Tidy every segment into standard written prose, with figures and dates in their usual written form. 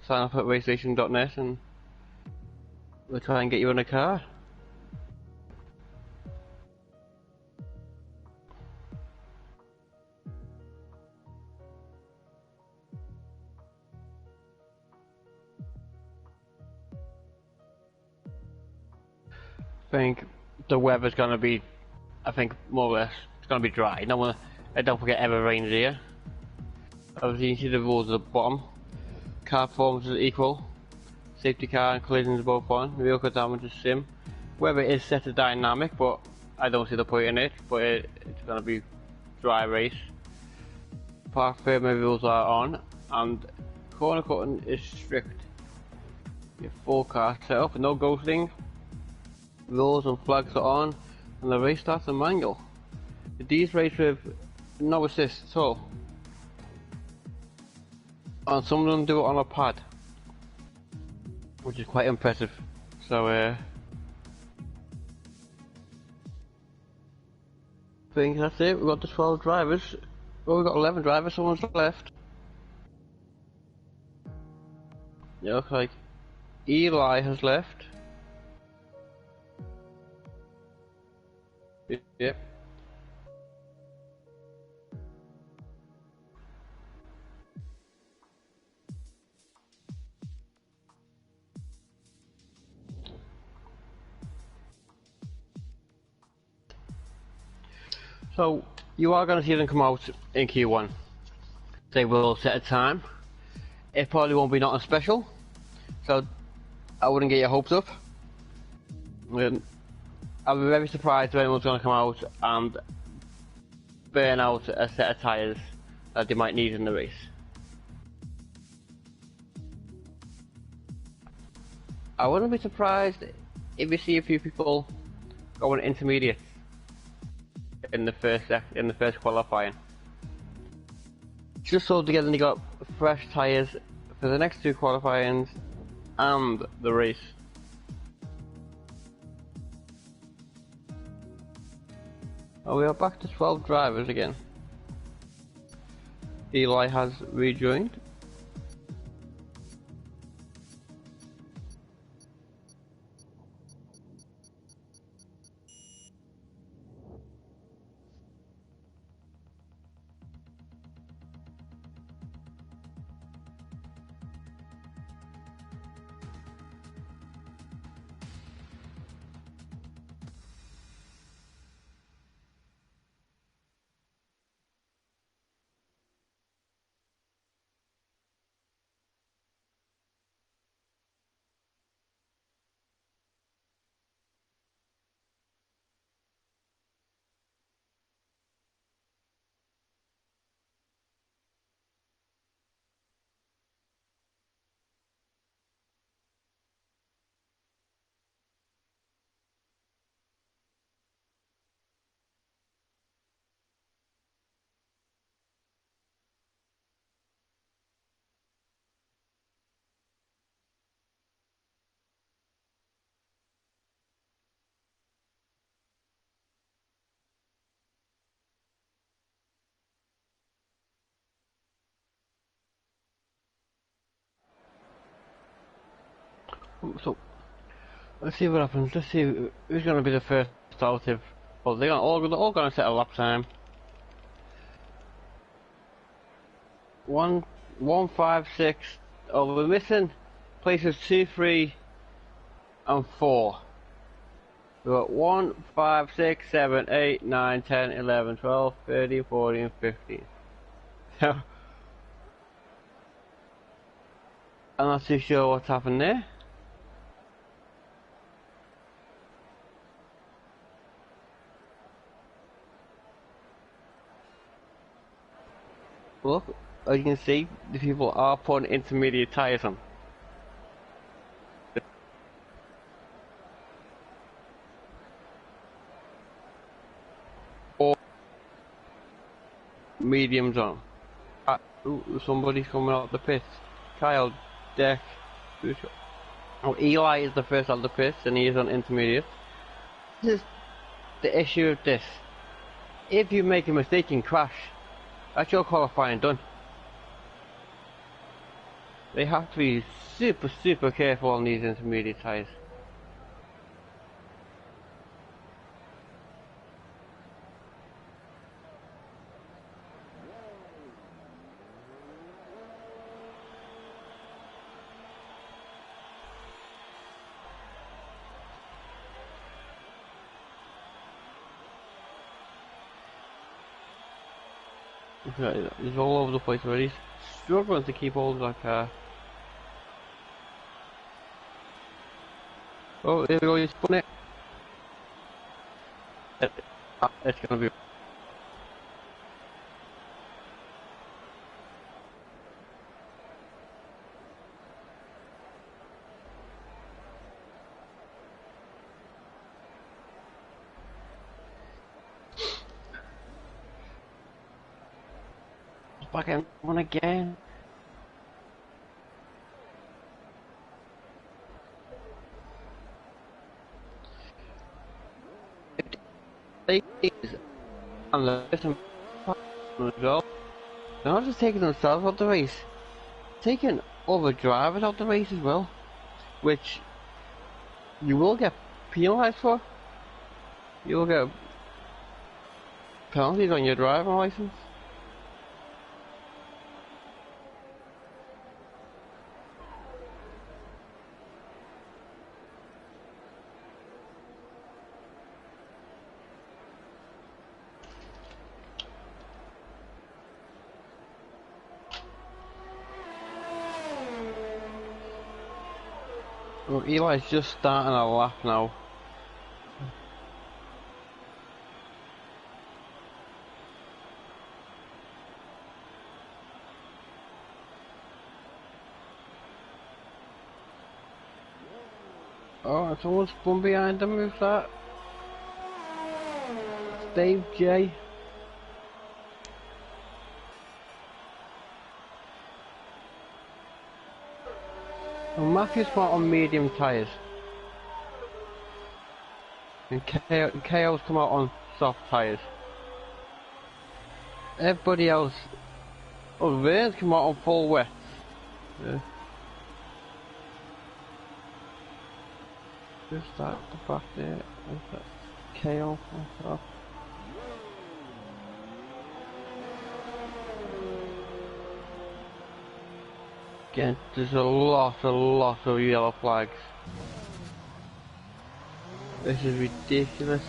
sign up at RaceStation.net and we'll try and get you in a car. I think the weather's gonna be, I think more or less, it's gonna be dry. Don't forget ever rains here. Obviously you see the rules at the bottom. Car performance is equal. Safety car and collisions are both on. Vehicle damage is sim. Weather is set to dynamic, but I don't see the point in it. But it's gonna be dry race. Park firmware rules are on, and corner cutting is strict. Your full car setup, no ghosting. Rules and flags are on, and the race starts in manual. These race with no assist at all. And some of them do it on a pad, which is quite impressive. So I think that's it. We've got the 12 drivers. Well, we've got 11 drivers, someone's left. It looks like Eli has left. Yep. So, you are going to see them come out in Q1. They will set a time. It probably won't be nothing special, so I wouldn't get your hopes up. I'll be very surprised if anyone's going to come out and burn out a set of tyres that they might need in the race. I wouldn't be surprised if you see a few people going intermediate in the first qualifying, just so together they got fresh tyres for the next two qualifyings and the race. Oh, we are back to 12 drivers again. Eli has rejoined. So let's see what happens. Let's see who's going to be the first out of. Well, they're all going to set a lap time. 156. Oh, we're missing places 2, 3, and 4. We've got 1, 5, 6, 7, 8, 9, 10, 11, 12, 13, 14, 15. So I'm not too sure what's happened there. Look, as you can see, the people are putting intermediate tyres on. Or mediums on. Ooh, somebody's coming out the pits. Kyle, Deck. Oh, Eli is the first out of the pits and he is on intermediate. This is the issue of this. If you make a mistake and crash, that's your qualifying done. They have to be super careful on these intermediate tyres. He's all over the place already. He's struggling to keep hold of that car. Oh, there we go, he's spun it. It's gonna be... Back in one again. And the as well. They're not just taking themselves out the race, taking other drivers out the race as well, which you will get penalised for. You will get penalties on your driving licence. Well, Eli's just starting a lap now. Oh, someone's spun behind him with that. Dave J. And Matthew's come out on medium tyres. And KO's come out on soft tyres. Everybody else... Oh, Vern's come out on full wets. Yeah. Just that, the back there. KO on top. Again, there's a lot of yellow flags. This is ridiculous.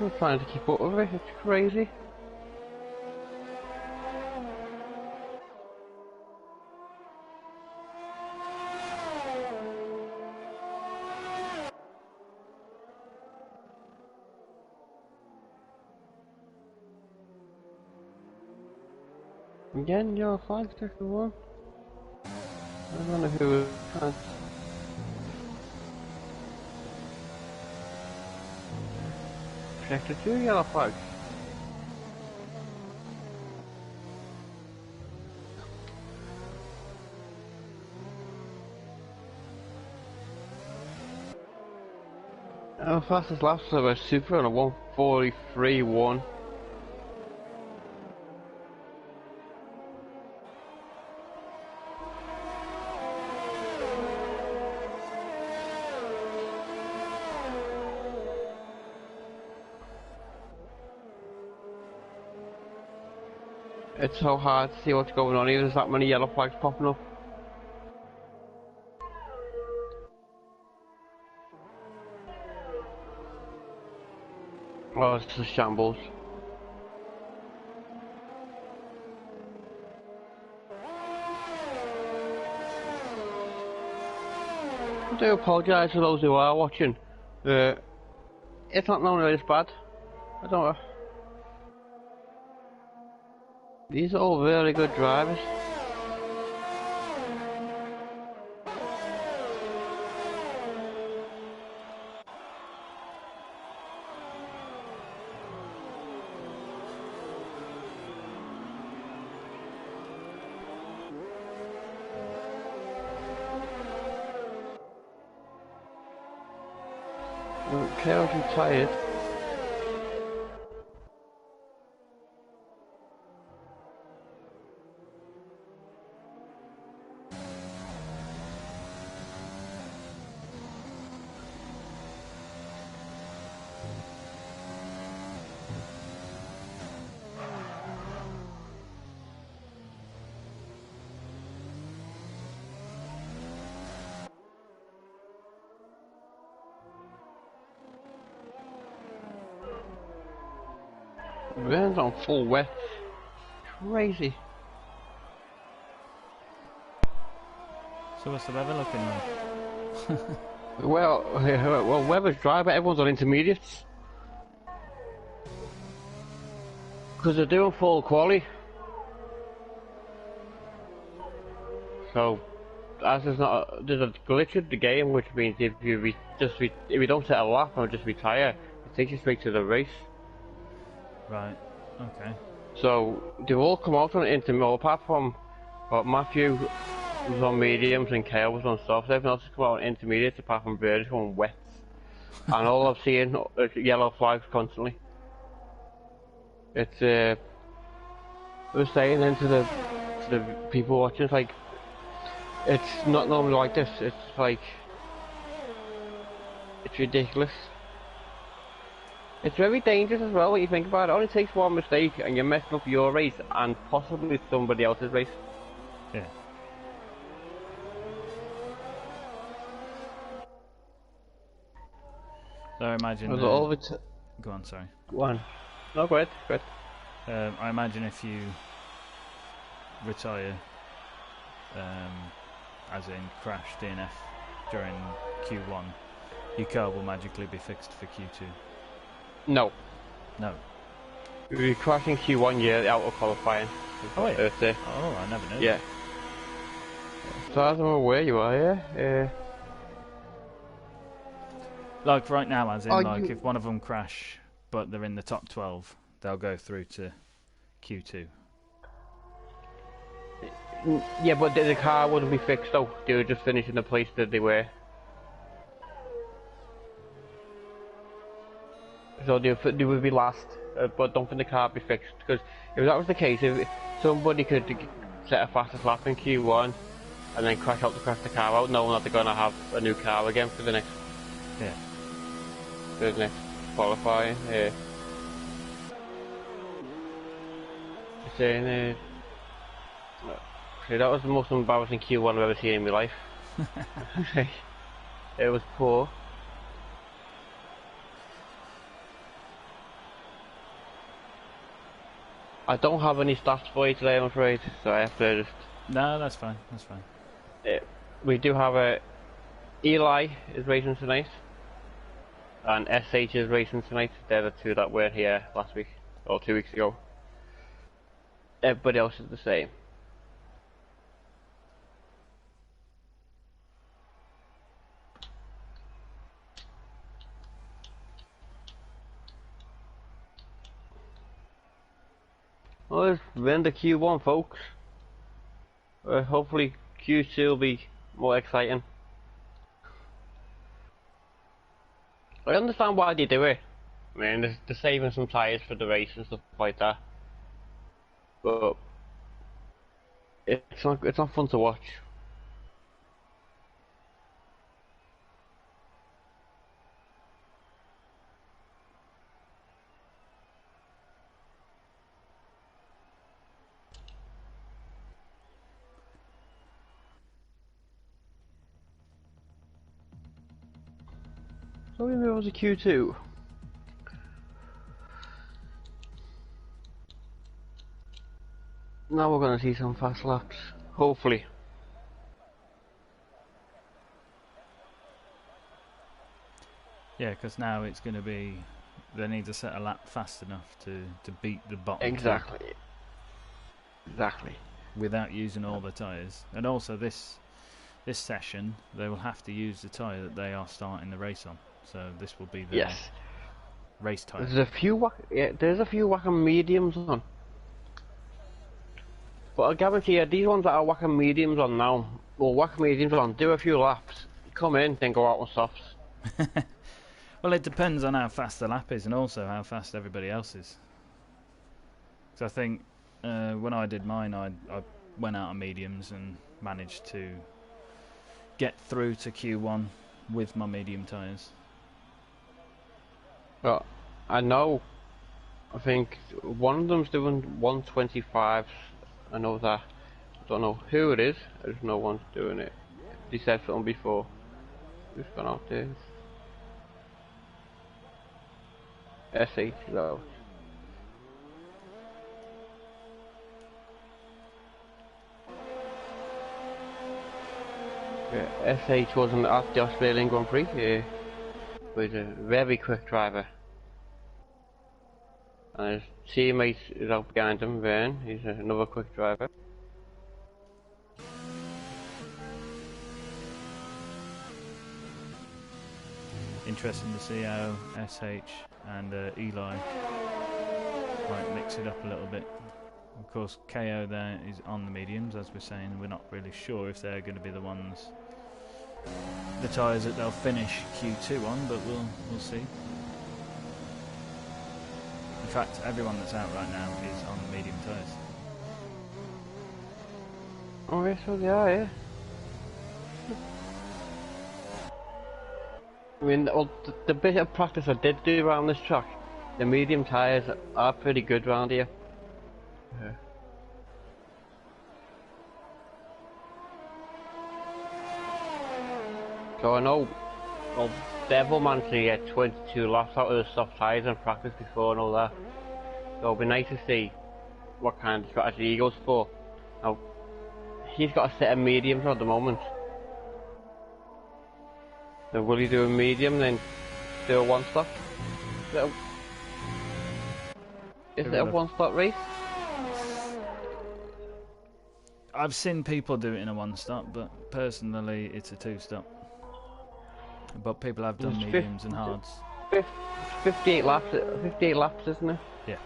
I'm trying to keep up with it, it's crazy. Again, yellow flag, second one. I don't know who it was. Protected two yellow flags. Our fastest lap was a super on a 1:43.1. It's so hard to see what's going on here, there's that many yellow flags popping up. Oh, it's just shambles. I do apologise to those who are watching. It's not normally this bad. I don't know. These are all really good drivers. Chaos retired. Burns on full wet. Crazy. So what's the weather looking like? well, weather's dry, but everyone's on intermediates. Because they're doing full quali. So, as there's a glitch in the game, which means if you don't set a lap or just retire, it takes you straight to the race. Right, okay. So, they've all come out on intermediate, apart from Matthew was on mediums and Kale was on softs. Everyone else has come out on intermediates apart from Bird on wets. And all I've seen is yellow flags constantly. It's I was saying then to the people watching, it's like, it's not normally like this. It's like, it's ridiculous. It's very dangerous as well when you think about it. It only takes one mistake and you're messing up your race and possibly somebody else's race. Yeah. So I imagine... Go on, sorry. Go on. No, go ahead. Go ahead. I imagine if you retire, as in crash DNF during Q1, your car will magically be fixed for Q2. No. No. We're crashing Q1 year out of qualifying. Oh, yeah. Earth Oh, I never knew. Yeah. So as I'm aware, you are, yeah. Like right now, as in, like if one of them crash, but they're in the top 12, they'll go through to Q2. Yeah, but the car wouldn't be fixed though. They were just finishing the place that they were. So they would be last, but don't think the car would be fixed. Because if that was the case, if somebody could set a fastest lap in Q1 and then crash out to crash the car out, knowing that they're going to have a new car again for the next qualifying. Yeah. Saying, that was the most embarrassing Q1 I've ever seen in my life. It was poor. I don't have any stats for you today, I'm afraid, so I have to just... No, that's fine, that's fine. We do have Eli is racing tonight, and SH is racing tonight. They're the two that weren't here last week, or 2 weeks ago. Everybody else is the same. Well, let's win the Q1, folks. Hopefully Q2 will be more exciting. I understand why they do it. I mean, they're saving some tyres for the race and stuff like that. But it's not fun to watch. So we move on to Q2. Now we're going to see some fast laps, hopefully. Yeah, because now it's going to be, they need to set a lap fast enough to beat the bottom. Exactly. Exactly. Without using all the tyres. And also this session, they will have to use the tyre that they are starting the race on. So this will be the race tyre. There's a few Wacom mediums on. But I guarantee you, these ones that are Wacom mediums on now, or Wacom mediums on, do a few laps, come in, then go out on softs. Well, it depends on how fast the lap is and also how fast everybody else is. Because I think when I did mine, I went out of mediums and managed to get through to Q1 with my medium tyres. Well, I know. I think one of them's doing 125. I know that. I don't know who it is. I just know one's doing it. They said something before. Who's gone out there? S8 though. Yeah, S8 wasn't at the Australian Grand Prix. Yeah, he's a very quick driver. And his teammate is out behind him, Vern. He's another quick driver. Interesting to see how SH and Eli might mix it up a little bit. Of course, KO there is on the mediums, as we're saying. We're not really sure if they're going to be the ones, the tyres that they'll finish Q2 on, but we'll see. In fact, everyone that's out right now is on the medium tyres. Oh, yes, so they are, yeah. I mean, well, the bit of practice I did do around this track, the medium tyres are pretty good around here. Yeah. So I know, well, Devil managed to get 22 laps out of the soft tyres in practice before and all that. So it'll be nice to see what kind of strategy he goes for. Now, he's got a set of mediums at the moment. So will he do a medium then do a one stop? Is it a one stop race? I've seen people do it in a one stop, but personally it's a two stop. But people have done mediums and hards. 58 laps, 58 laps, isn't it? Yeah.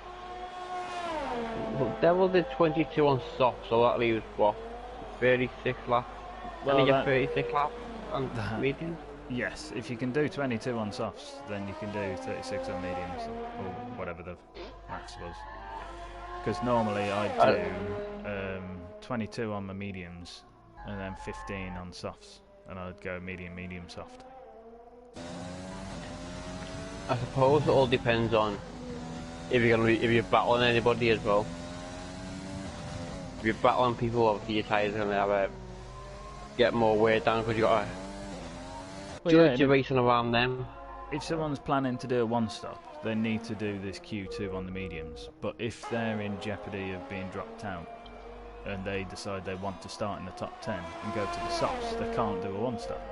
Well, Devil did 22 on soft, so that leaves what, 36 laps. Well, and he get 36 laps on mediums. Yes, if you can do 22 on softs, then you can do 36 on mediums, or whatever the max was. Because normally I do 22 on my mediums, and then 15 on softs, and I'd go medium, medium, soft. I suppose it all depends on if you're battling anybody as well. If you're battling people, obviously your tyres are gonna get more wear down because you got to judge your racing around them. If someone's planning to do a one stop, they need to do this Q2 on the mediums. But if they're in jeopardy of being dropped out and they decide they want to start in the top 10 and go to the softs, they can't do a one stop.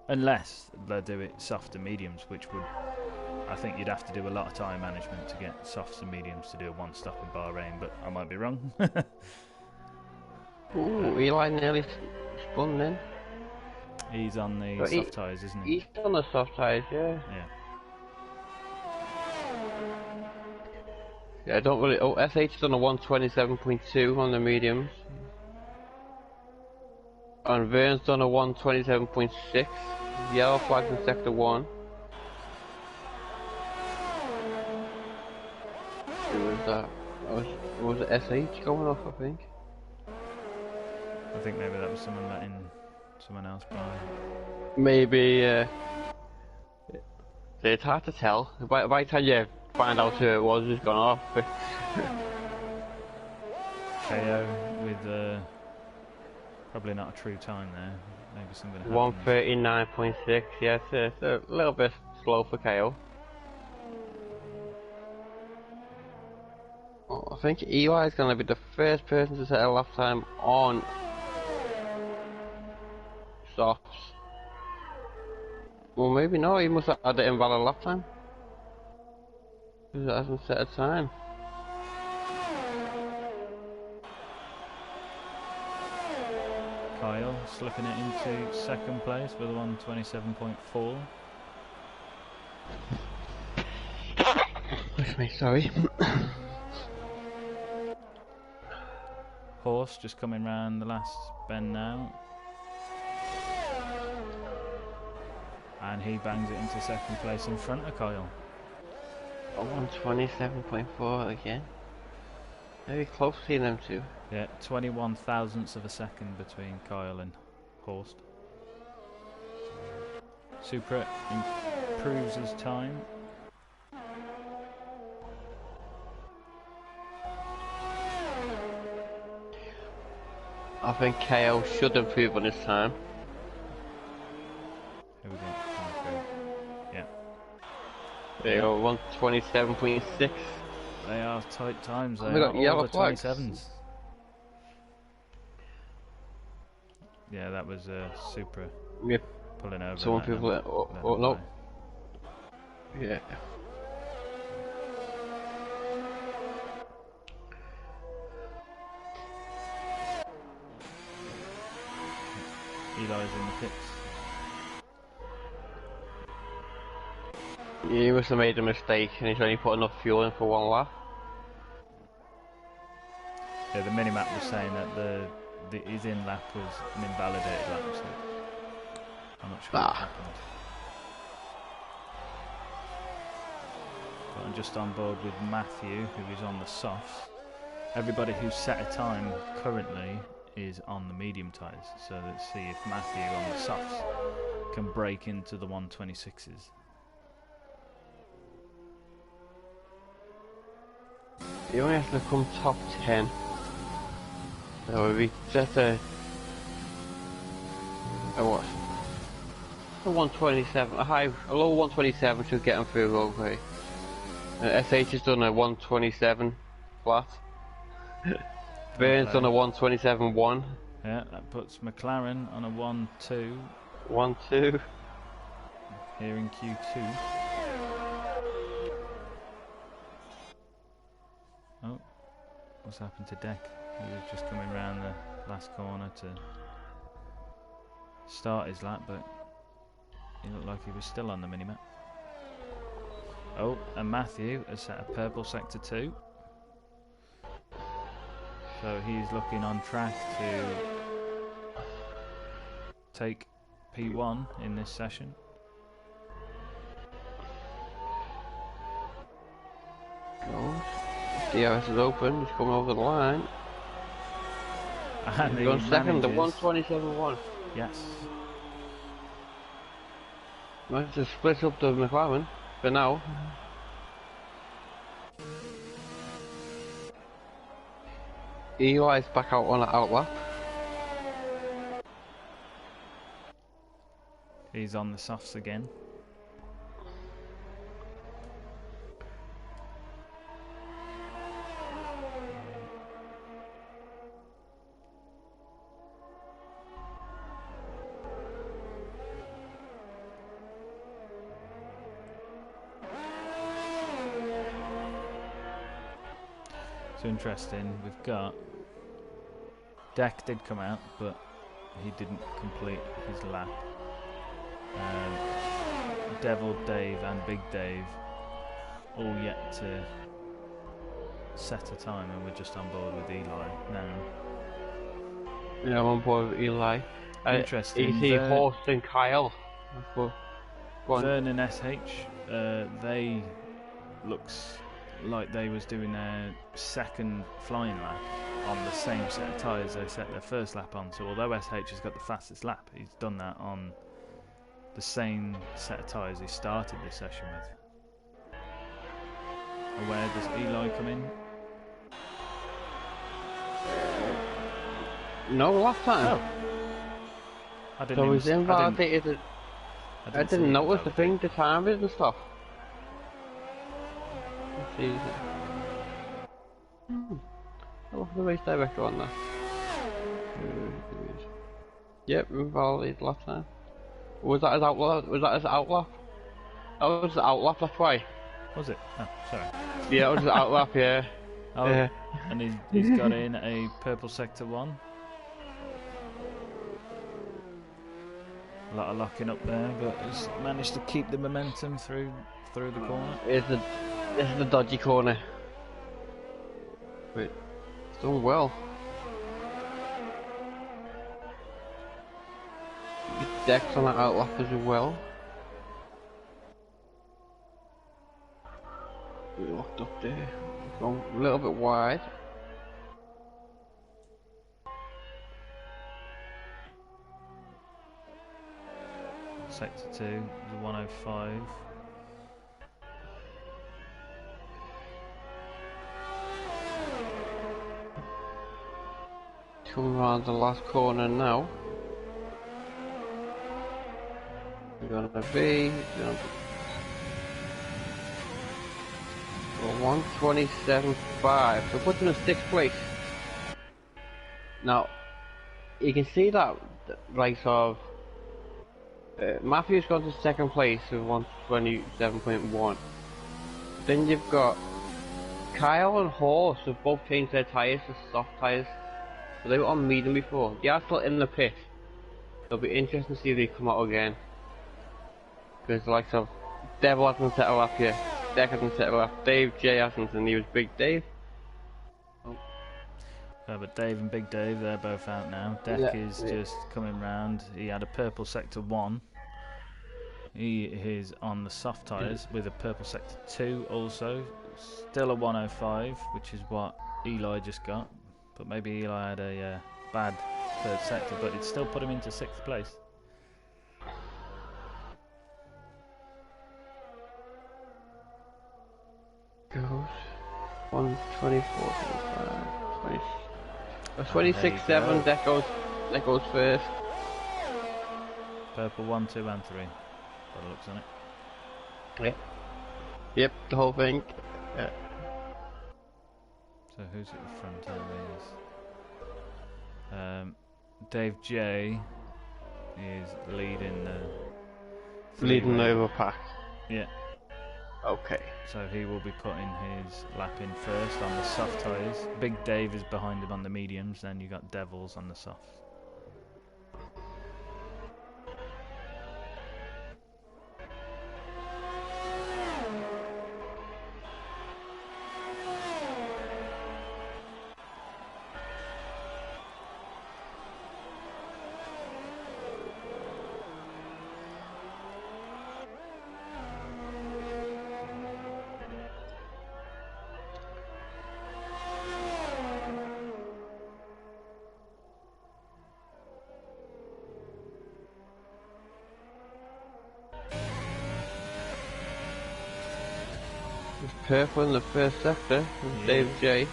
Unless they do it soft and mediums, which would, I think you'd have to do a lot of tyre management to get softs and mediums to do a one stop in Bahrain, but I might be wrong. Ooh, Eli nearly spun then. He's on the soft tyres, isn't he? He's on the soft tyres, yeah. Yeah, I don't really. Oh, SH's done a 127.2 on the mediums. And Vern's done a 127.6. Yellow flags in sector 1. Who was that? Was it SH going off, I think? I think maybe that was someone letting someone else by. Maybe, it's hard to tell. By the time you find out who it was, it's gone off. KO with probably not a true time there. Maybe something happened. 139.6, yes, it's a little bit slow for KO. Well, I think Eli is going to be the first person to set a lap time on softs. Well, maybe no, he must have had an invalid lap time. Because it hasn't set a time. Kyle slipping it into second place with a 127.4. Excuse me, sorry. Horse just coming round the last bend now. And he bangs it into second place in front of Kyle. 127.4 again. Very close between them two. Yeah, 21 thousandths of a second between Kyle and Horst. Supra improves his time. I think KO should improve on his time. Here we go. Coming through. Yeah. They are 127.6. They are tight times. They We are got all yellow the flags. 27s. Yeah, that was Supra Yep. pulling over. Some letting people. them- Oh, letting oh them no. by. Yeah. Eli's in the pits. He must have made a mistake and he's only put enough fuel in for one lap. Yeah, the minimap was saying that his in lap was an invalidated lap, so I'm not sure what happened. But I'm just on board with Matthew, who is on the softs. Everybody who's set a time currently is on the medium tyres, so let's see if Matthew on the softs can break into the 126s. He only has to come top 10. So if he set a what? A 127, a low 127 should get him through okay. SH has done a 127 flat. Burns done a 127.1. Yeah, that puts McLaren on a 1-2 1-2. here in Q2. Oh, what's happened to Deck? He was just coming round the last corner to start his lap, but he looked like he was still on the minimap. Oh, and Matthew has set a purple sector 2. So he's looking on track to take P1 in this session. Oh, DRS is open, he's coming over the line. And He's on second, the manages- 127.1. Yes. Managed to split up the McLaren for now. Eli's back out on an outlap. He's on the softs again. It's interesting, we've got Deck did come out, but he didn't complete his lap. Devil Dave and Big Dave all yet to set a time, and we're just on board with Eli now. Yeah, I'm on board with Eli. Interesting. You see Horst and Kyle. Go on. Vern and SH, they looks like they was doing their second flying lap on the same set of tyres they set their first lap on. So although SH has got the fastest lap, he's done that on the same set of tyres he started this session with. And where does Eli come in? No, last time. I didn't So even he's invalidated. I see didn't it notice the invalidated. thing, the time is and stuff. Let's see. I'll look at the race director on that. Yep, invalidated last time. Was that his outlap? Was that his outlap? That was his outlap, that's why. Was it? Oh, sorry. Yeah, it was his outlap, yeah. Oh, Yeah. and he's got in a purple sector 1. A lot of locking up there, but he's managed to keep the momentum through the corner. This is the dodgy corner. Wait, it's done well. Deck's on that outlap as well. Up there. Going a little bit wide. Sector 2, the 105. Coming around the last corner now. We're gonna be 127.5. So puts him in 6th place. Now you can see that like sort of Matthew's gone to 2nd place with 127.1. Then you've got Kyle and Horse have both changed their tyres to soft tyres. So they were on medium before. They are still in the pit. It'll be interesting to see if they come out again. Because the likes of Devil hasn't set a lap yet. Deck hasn't set a lap. Dave J hasn't, and he was Big Dave. Oh. But Dave and Big Dave, they're both out now. Deck is just coming round. He had a purple sector 1. He is on the soft tyres with a purple sector 2 also. Still a 105, which is what Eli just got. But maybe Eli had a bad 3rd sector, but it still put him into 6th place. Goes 124.5. 26.7. That goes first. Purple 1, 2, and 3. By the looks on it. Yep. Yep, the whole thing. Yeah. So who's at the front of these? Dave J is leading Leading the overpack. Yeah. Okay. So he will be putting his lap in first on the soft tyres. Big Dave is behind him on the mediums, then you got Devils on the softs. Purple in the first sector with Dave J.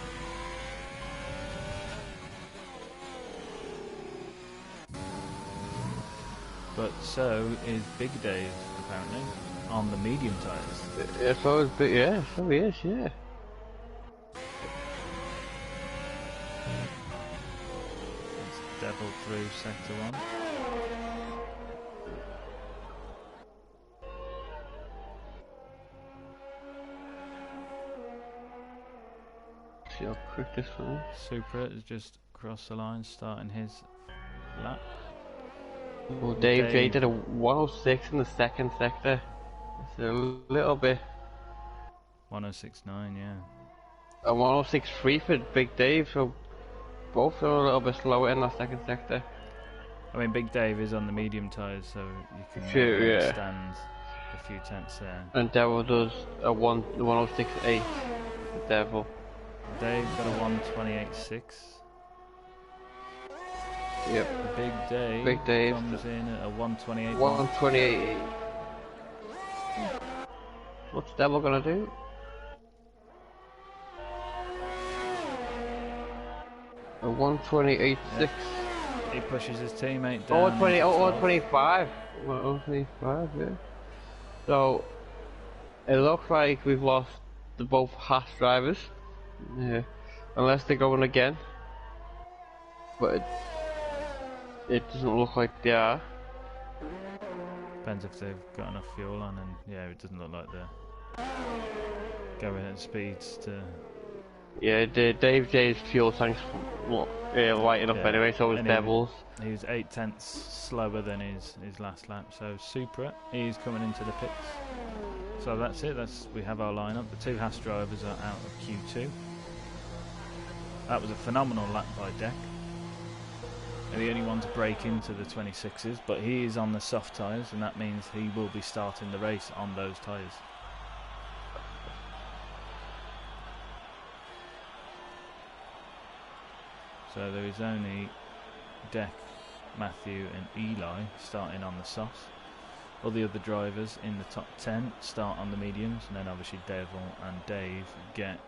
But so is Big Dave, apparently, on the medium tyres. Yeah, so is Big, yeah, so he is, yeah. It's Devil through sector 1. See how quick this one is. Supra has just crossed the line, starting his lap. Well, Dave J did a 106 in the 2nd sector. It's a little bit. 106.9, yeah. A 106.3 for Big Dave, so both are a little bit slower in the 2nd sector. I mean, Big Dave is on the medium tyres, so you can understand a few tenths there. And Devil does a 106.8. The Devil. Dave got a 128.6. Yep. Big Dave comes in at a 128. 128. What's Devil gonna do? A 128.6. Yeah. He pushes his teammate down. 125. 125, yeah. So it looks like we've lost the both Haas drivers. Yeah. Unless they're going again. But it doesn't look like they are. Depends if they've got enough fuel on, and yeah, it doesn't look like they're going at speeds to. Yeah, Dave J's fuel tank's light enough anyway, so was Devil's. He was 8 tenths slower than his last lap, so Supra, he's coming into the pits. So that's it, we have our lineup. The 2 Haas drivers are out of Q2. That was a phenomenal lap by Deck. They're the only one to break into the 26s, but he is on the soft tyres, and that means he will be starting the race on those tyres. So there is only Deck, Matthew and Eli starting on the softs. All the other drivers in the top 10 start on the mediums, and then obviously Devil and Dave get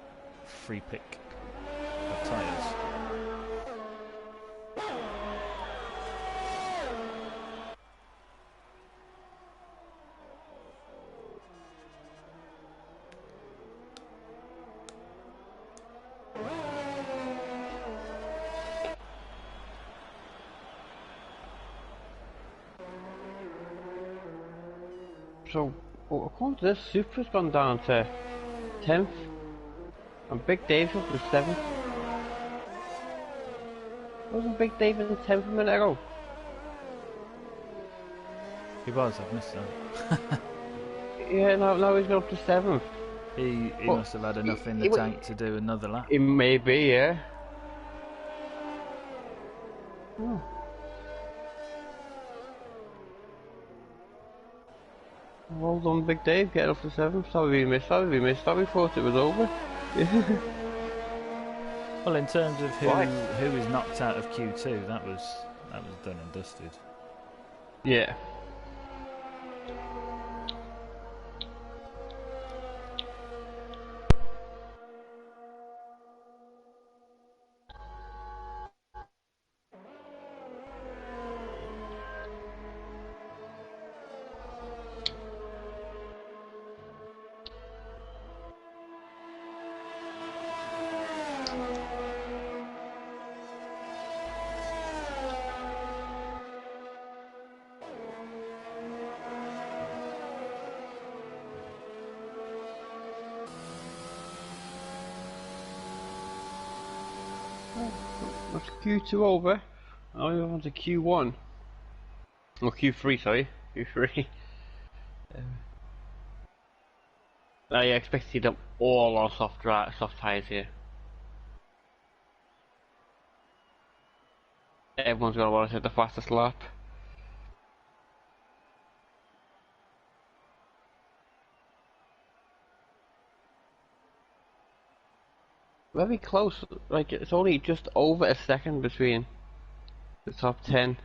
free pick of tyres. So, according to this, Supra's gone down to 10th, and Big Dave's up to 7th. Wasn't Big Dave in 10th a minute ago? He was, I've missed that. Yeah, now he's gone up to 7th. He must have had enough in the tank to do another lap. It may be, yeah. Oh. Well done, Big Dave, getting up to 7th. Sorry we missed that. We thought it was over. Well, in terms of who is knocked out of Q2, that was done and dusted. Yeah. That's Q2 over. Now we move on to Q1. Or Q3, sorry. Q3. I expect to see them all on soft tyres here. Everyone's going to want to hit the fastest lap. Very close, like it's only just over a second between the top 10.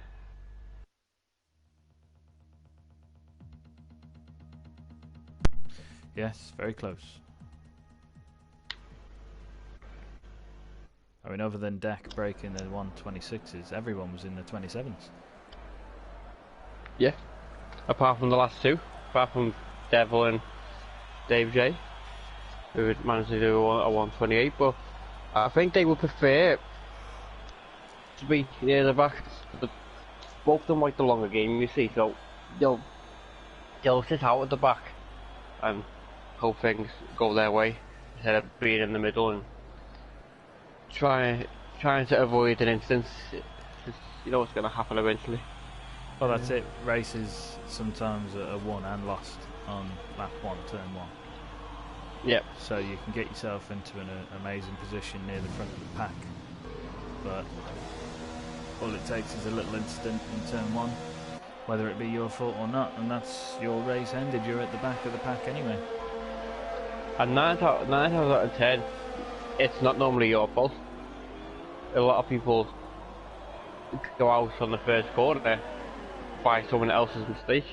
Yes, very close. I mean, other than Deck breaking the 126s, everyone was in the 27s. Yeah, apart from the last two, apart from Devil and Dave J, who would manage to do a 128, but I think they would prefer to be near the back. Both of them like the longer game, you see, so they'll sit out at the back and hope things go their way instead of being in the middle and trying to avoid an instance. You know what's going to happen eventually. Well, that's it. Races sometimes are won and lost on lap 1, turn 1. Yep. So you can get yourself into an amazing position near the front of the pack, but all it takes is a little incident in turn 1, whether it be your fault or not, and that's your race ended. You're at the back of the pack anyway. And 9 times out of 10, it's not normally your fault. A lot of people go out on the first corner by someone else's mistake.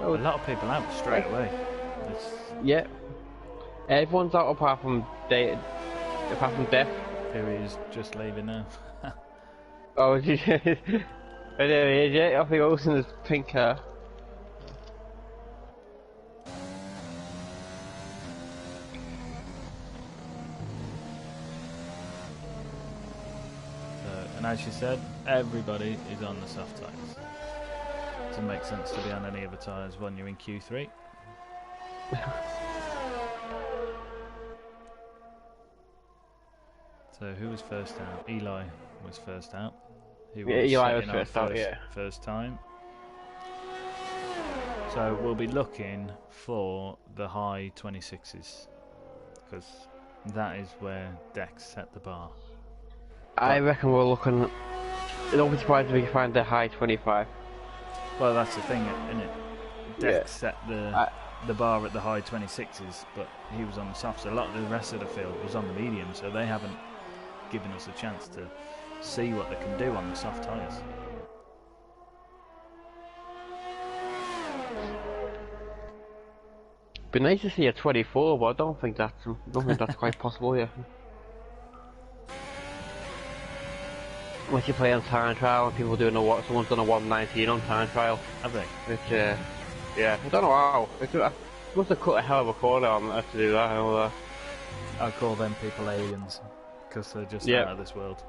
A lot of people out straight away. Yeah, everyone's out apart from Death, who is just leaving now. Oh, there he is, yeah, off he goes in his pink car. And as you said, everybody is on the soft tyres. Doesn't make sense to be on any other tyres when you're in Q3. So who was first out? Eli was first out. He was Eli was first out, yeah. First time. So we'll be looking for the high 26s, because that is where Dex set the bar. I reckon we're looking. Don't be surprised if we can find the high 25. Well, that's the thing, isn't it? Dex set the bar at the high 26s, but he was on the softs. A lot of the rest of the field was on the medium, so they haven't giving us a chance to see what they can do on the soft tyres. Be nice to see a 24, but I don't think that's quite possible yet. Once you play on time trial and people doing someone's done a 119 on time trial. Have they? Which, yeah, I don't know how. I must have cut a hell of a corner on that to do that. I call them people aliens, because they're just out of this world.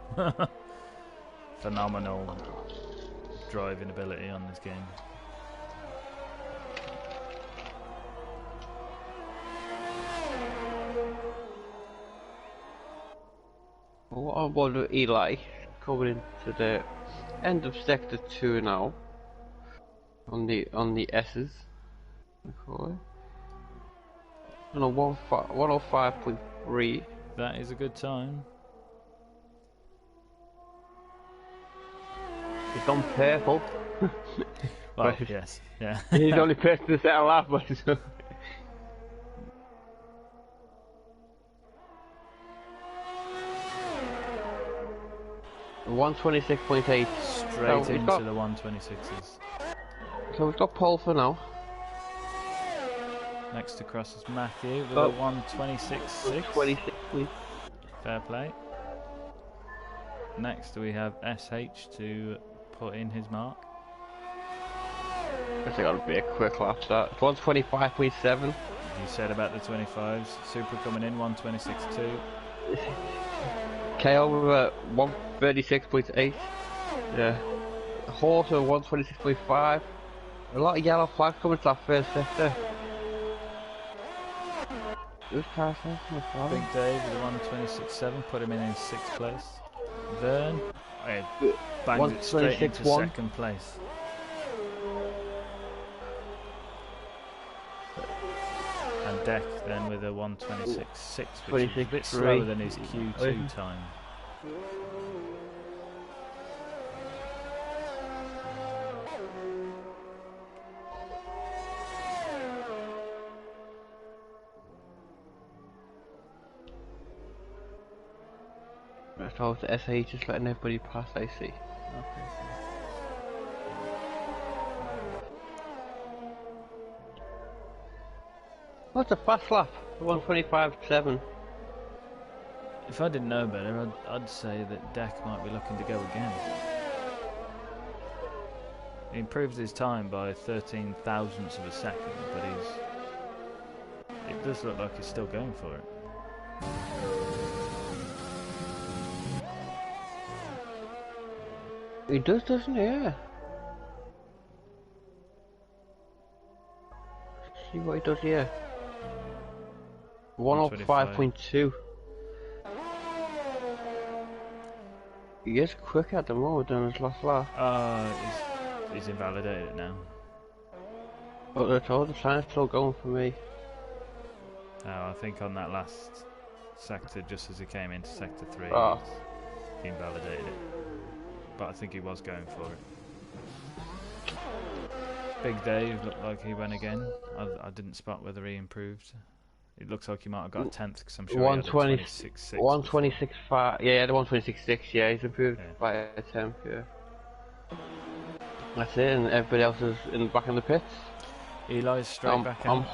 Phenomenal driving ability on this game. What I want with Eli, coming into the end of sector 2 now. On the S's. Okay. On a 105.3. That is a good time. He's gone purple. Well, yes, yeah. He's the only person to set a lap, but 126.8. Straight into the 126s. So we've got pole for now. Next across is Matthew with a 126.6. 26, please. Fair play. Next we have SH to put in his mark. I think that'll be a quick lap. That 125.7. You said about the 25s. Super coming in 126.2. KO with a 136.8. Yeah. Horse with 126.5. A lot of yellow flags coming to that first sector. Who's passing? Big Dave with a 126.7, put him in 6th place. Vern banged it straight into 2nd place. And Deck then with a 126.6, which is a bit slower than his Q2 time. So the SH just letting everybody pass, I see. Okay. What's a fast lap? 125.7. If I didn't know better, I'd say that Deck might be looking to go again. He improved his time by 13 thousandths of a second, but it does look like he's still going for it. He does, doesn't he? Yeah. See what he does here. 105.2. He is quick at the moment than his last lap. He's invalidated it now. But the time's still going for me. Oh, I think on that last sector, just as he came into sector 3, he invalidated it. But I think he was going for it. Big Dave looked like he went again. I didn't spot whether he improved. It looks like he might have got 10th because I'm sure he had a 126.6. 126.5. Yeah, the 126.6. Yeah, he's improved by a 10th. Yeah. That's it, and everybody else is back in the pits. Eli's straight back out.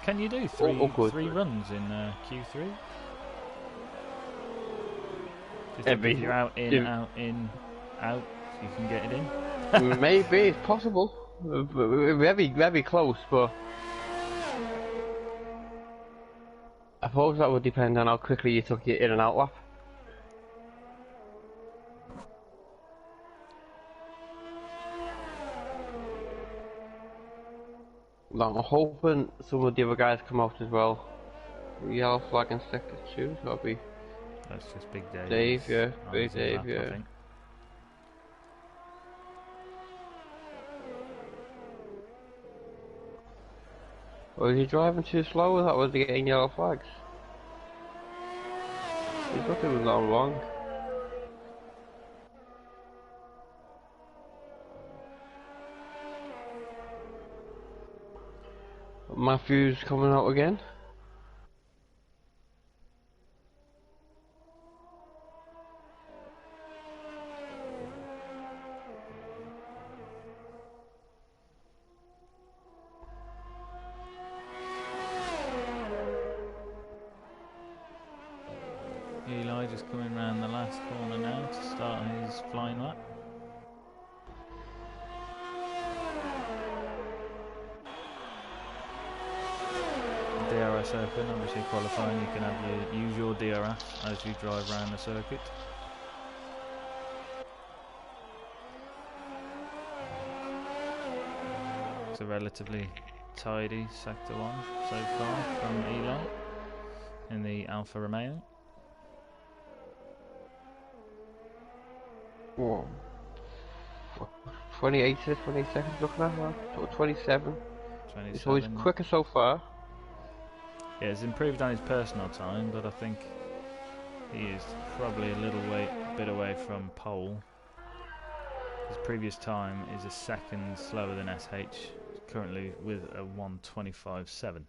Can you do three runs in Q3? Just if you're out, in, out, in, out, you can get it in? Maybe, it's possible. Very, very close, but I suppose that would depend on how quickly you took your in and out lap. I'm hoping some of the other guys come out as well. Yellow flag in sector 2, so that'll be... That's just Big Dave. Dave, yeah. Big Dave, yeah. I think. Was he driving too slow, or that was he getting yellow flags? He's looking all wrong. Matthew's coming out again. Eli just coming round the last corner now to start his flying lap. DRS open, obviously qualifying, you can have use your DRS as you drive around the circuit. It's a relatively tidy sector 1 so far from Eli in the Alfa Romeo. Whoa. 28 to 20 seconds looking at now. 27. It's always quicker so far. Yeah, he's improved on his personal time, but I think he is probably a bit away from pole. His previous time is a second slower than SH, currently with a 1:25.7.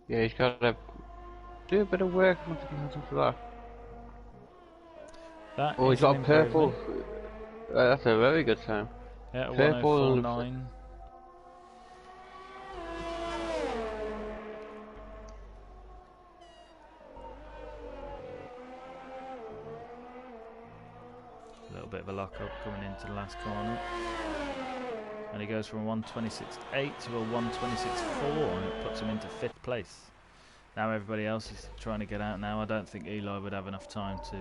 Yeah, he's got to do a bit of work for that. Oh, he's got a purple. That's a very good time. Yeah, purple 1:04.9. A little bit of a lock-up coming into the last corner. And he goes from a 1:26.8 to a 1:26.4, and it puts him into 5th place. Now everybody else is trying to get out now. I don't think Eli would have enough time to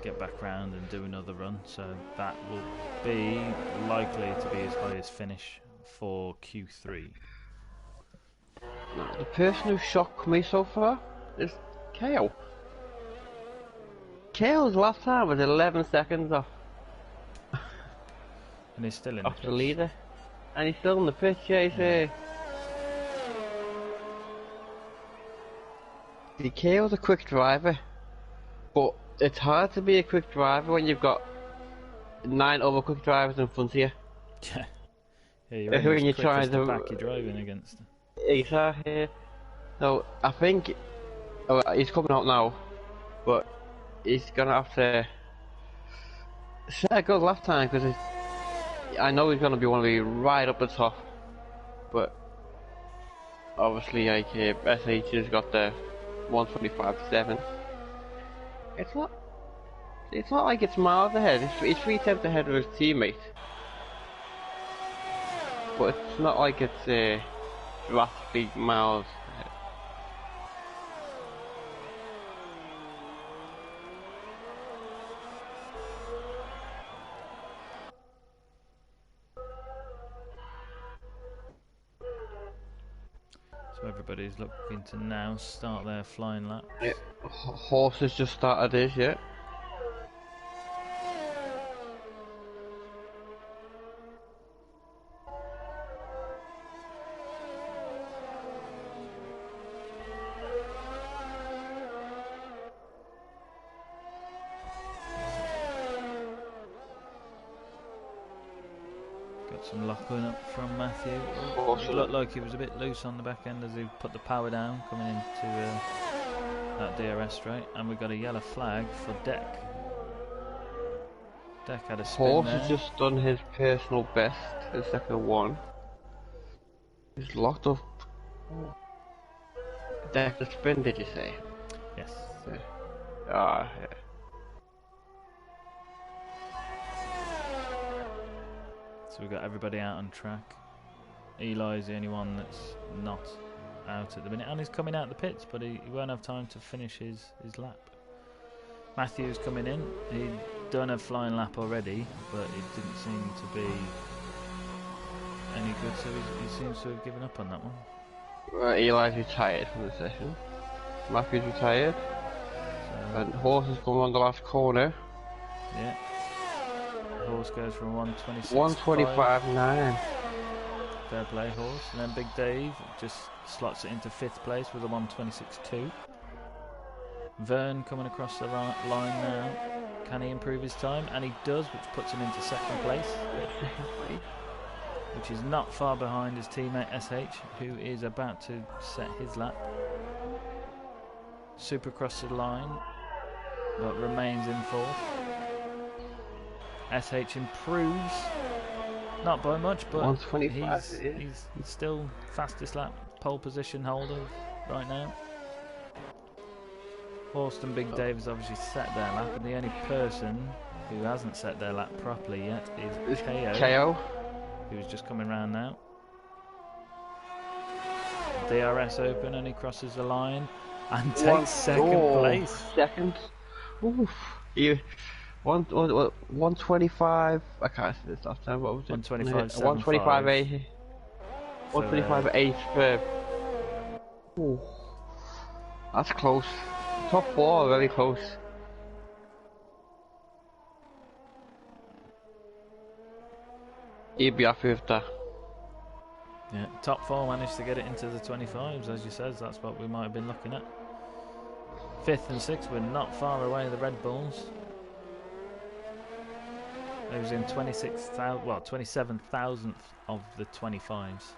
get back round and do another run, so that will be likely to be his highest finish for Q3. The person who shocked me so far is Kale. Kale's last time was 11 seconds off. And he's still in off the leader. And he's still in the pitch, yeah, he's Kale's a quick driver, but it's hard to be a quick driver when you've got 9 other quick drivers in front of you. Yeah, you're when you're trying to back you're driving against. Exactly. So I think he's coming out now, but he's gonna have to set a good lap time because I know he's gonna be right up the top, but obviously like SH has got the 1:25.7. It's not like it's miles ahead. It's 3/10 ahead of his teammate, but it's not like it's drastically miles ahead. So everybody's looking to now start their flying lap. Yeah. Horse has just started his, yeah. Got some locking up from Matthew. It looked like he was a bit loose on the back end as he put the power down coming into that DRS straight, and we've got a yellow flag for Deck. Deck had a spin Horse there. has just done his personal best, his second one. He's locked up. Deck the spin, did you say? Yes. Yeah. Ah, yeah. So we've got everybody out on track. Eli is the only one that's not out at the minute, and he's coming out the pits, but he won't have time to finish his lap. Matthew's coming in. He'd done a flying lap already, but it didn't seem to be any good, so he seems to have given up on that one. Eli's retired from the session. Matthew's retired. So, And Horse has come on the last corner. yeah. Horse goes from 1:26. 1:25.9. Fair play, Horse. And then Big Dave just slots it into 5th place with a 1:26.2. Vern coming across the line now. Can he improve his time? And he does, which puts him into 2nd place. Which is not far behind his teammate SH, who is about to set his lap. Super across the line, but remains in 4th. SH improves, not by much, but 125. he's still fastest lap pole position holder right now. Horst and Big Dave has obviously set their lap, and the only person who hasn't set their lap properly yet is KO, who's just coming round now. DRS open, and he crosses the line and takes second place. Second. Oof. 125. I can't see this last time. What was it? 125. 125.8. 125.8 for. Ooh. That's close. Top 4, very close. He'd be happy with that. Yeah, top 4 managed to get it into the 25s, as you said. That's what we might have been looking at. 5th and 6th were not far away, the Red Bulls. It was in 27,000th of the 25s.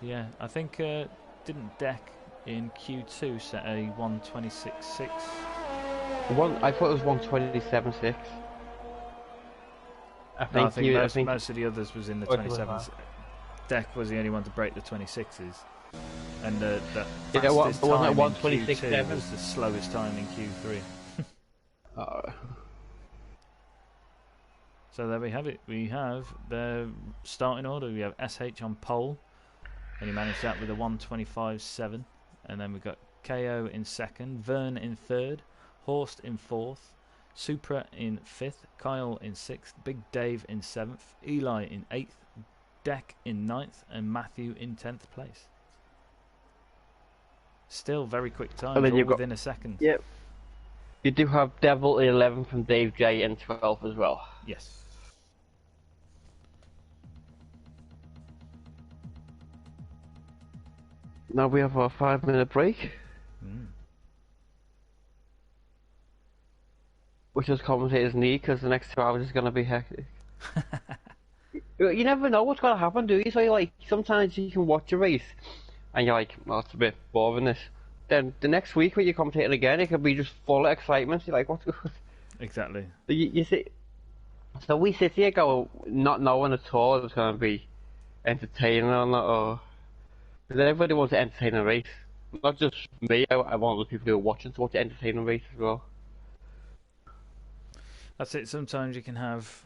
Yeah, I think didn't Deck in Q2 set a 126.6? I thought it was 127.6. I think most of the others was in the 27s. Deck was the only one to break the 26s, and the fastest time in Q2 was the slowest time in Q3. So there we have it. We have the starting order. We have SH on pole, and he managed that with a 125.7, and then we've got KO in second, Vern in third, Horst in fourth, Supra in 5th, Kyle in 6th, Big Dave in 7th, Eli in 8th, Deck in 9th, and Matthew in 10th place. Still very quick time, all within a second. Yep. You do have Devil in 11th from Dave J in 12th as well. Yes. Now we have our 5-minute break. Which is commentators need, because the next 2 hours is going to be hectic. You never know what's going to happen, do you? So sometimes you can watch a race and you're like, well, it's a bit boring this. Then the next week when you're commentating again, it could be just full of excitement. You're like, what's going on? Exactly. You see, so we sit here go not knowing at all if it's going to be entertaining or not, or because everybody wants to entertain a race. Not just me, I want the people who are watching to watch the entertaining race as well. That's it. Sometimes you can have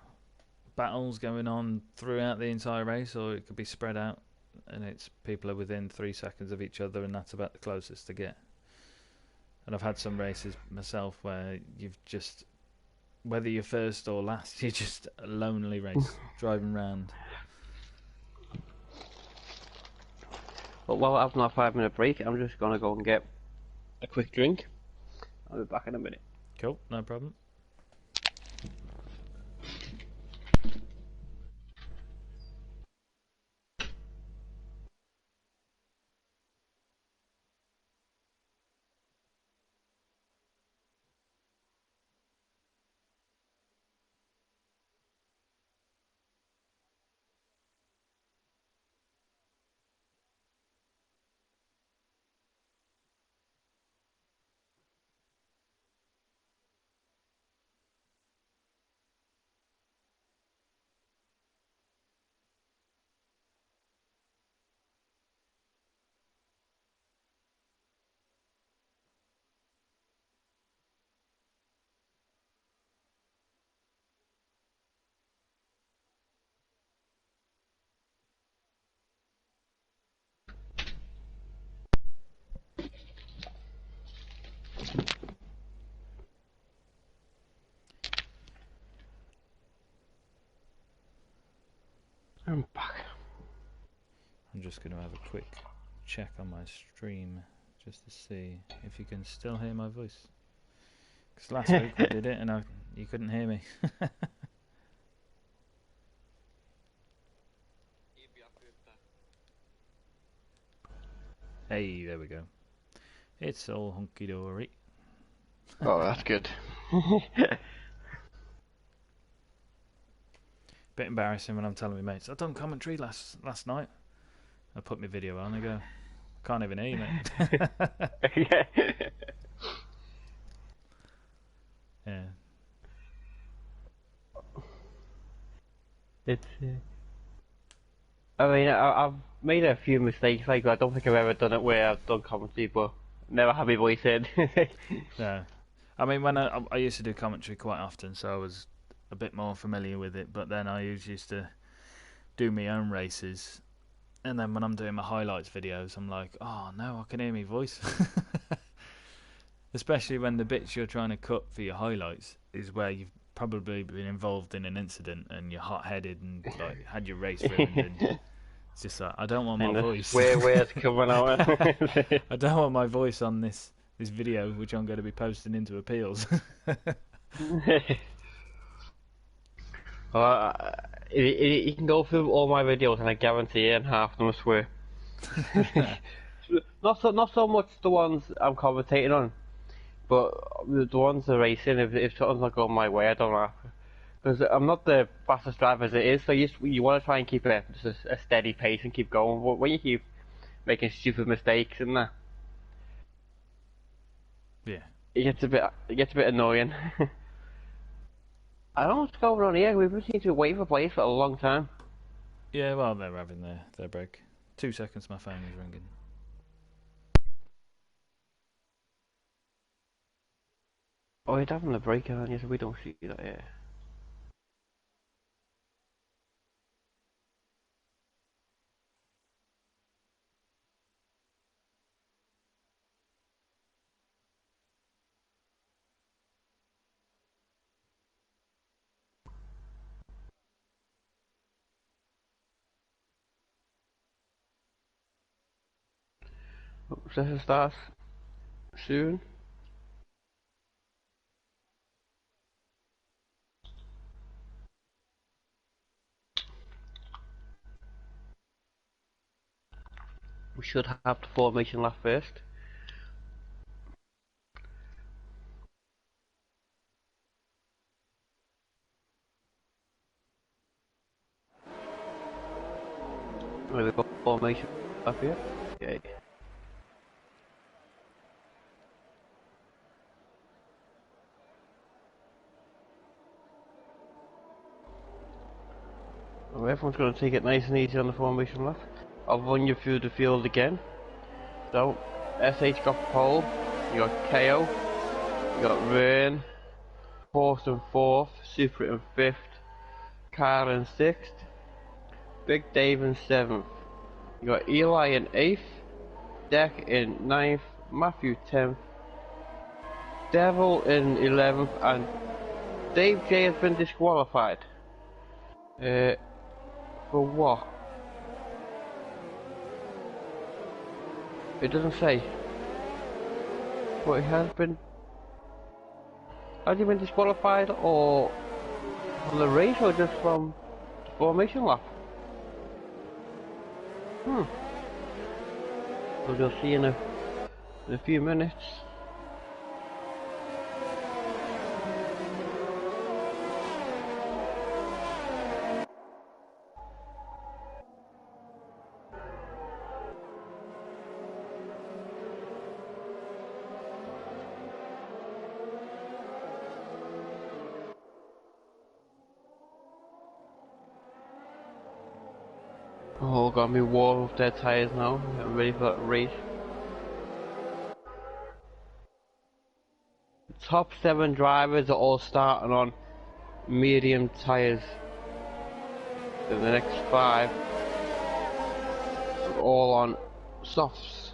battles going on throughout the entire race, or it could be spread out, and it's people are within 3 seconds of each other, and that's about the closest to get. And I've had some races myself where you've just, whether you're first or last, you're just a lonely race driving round. But while having our 5-minute break, I'm just gonna go and get a quick drink. I'll be back in a minute. Cool, no problem. I'm back. I'm just going to have a quick check on my stream just to see if you can still hear my voice. Because last week we did it and you couldn't hear me. Hey, there we go. It's all hunky-dory. Oh, that's good. Bit embarrassing when I'm telling my mates, I've done commentary last night. I put my video on, I go, can't even hear you, mate. Yeah. It's. I mean, I've made a few mistakes. Like I don't think I've ever done it where I've done commentary, but never had my voice in. Yeah. I mean, when I used to do commentary quite often, so I was a bit more familiar with it. But then I used to do my own races, and then when I'm doing my highlights videos, I'm like, oh no, I can hear my voice. Especially when the bits you're trying to cut for your highlights is where you've probably been involved in an incident and you're hot-headed and like had your race ruined, and it's just like, I don't want my voice. Swear words coming out. I don't want my voice on this video, which I'm going to be posting into appeals. You can go through all my videos and I guarantee you, and half of them are swear. Not so much the ones I'm commentating on, but the ones that are racing. If something's not going my way, I don't know. Because I'm not the fastest driver as it is, so you want to try and keep a steady pace and keep going. But when you keep making stupid mistakes and that, yeah, it gets a bit annoying. I don't know what's going on here. We've been seeming to wait for players for a long time. Yeah, well, they're having their break. 2 seconds, my phone is ringing. Oh, you're having a break, aren't you? So we don't see that yet. Session starts soon. We should have the formation lap first. Where we got formation lap here? Okay. Well, everyone's going to take it nice and easy on the formation lap. I'll run you through the field again. So, SH got pole, you got KO, you got Rain, Horst in 4th, Super in 5th, Carl in 6th, Big Dave in 7th. You got Eli in 8th, Deck in 9th, Matthew 10th, Devil in 11th, and Dave J has been disqualified. For what? It doesn't say. But he has been. Has he been disqualified, or from the race, or just from the formation lap? We'll just see in a few minutes. Oh, got me wall of dead tires now. I'm ready for that race. The top 7 drivers are all starting on medium tires. And the next 5 are all on softs.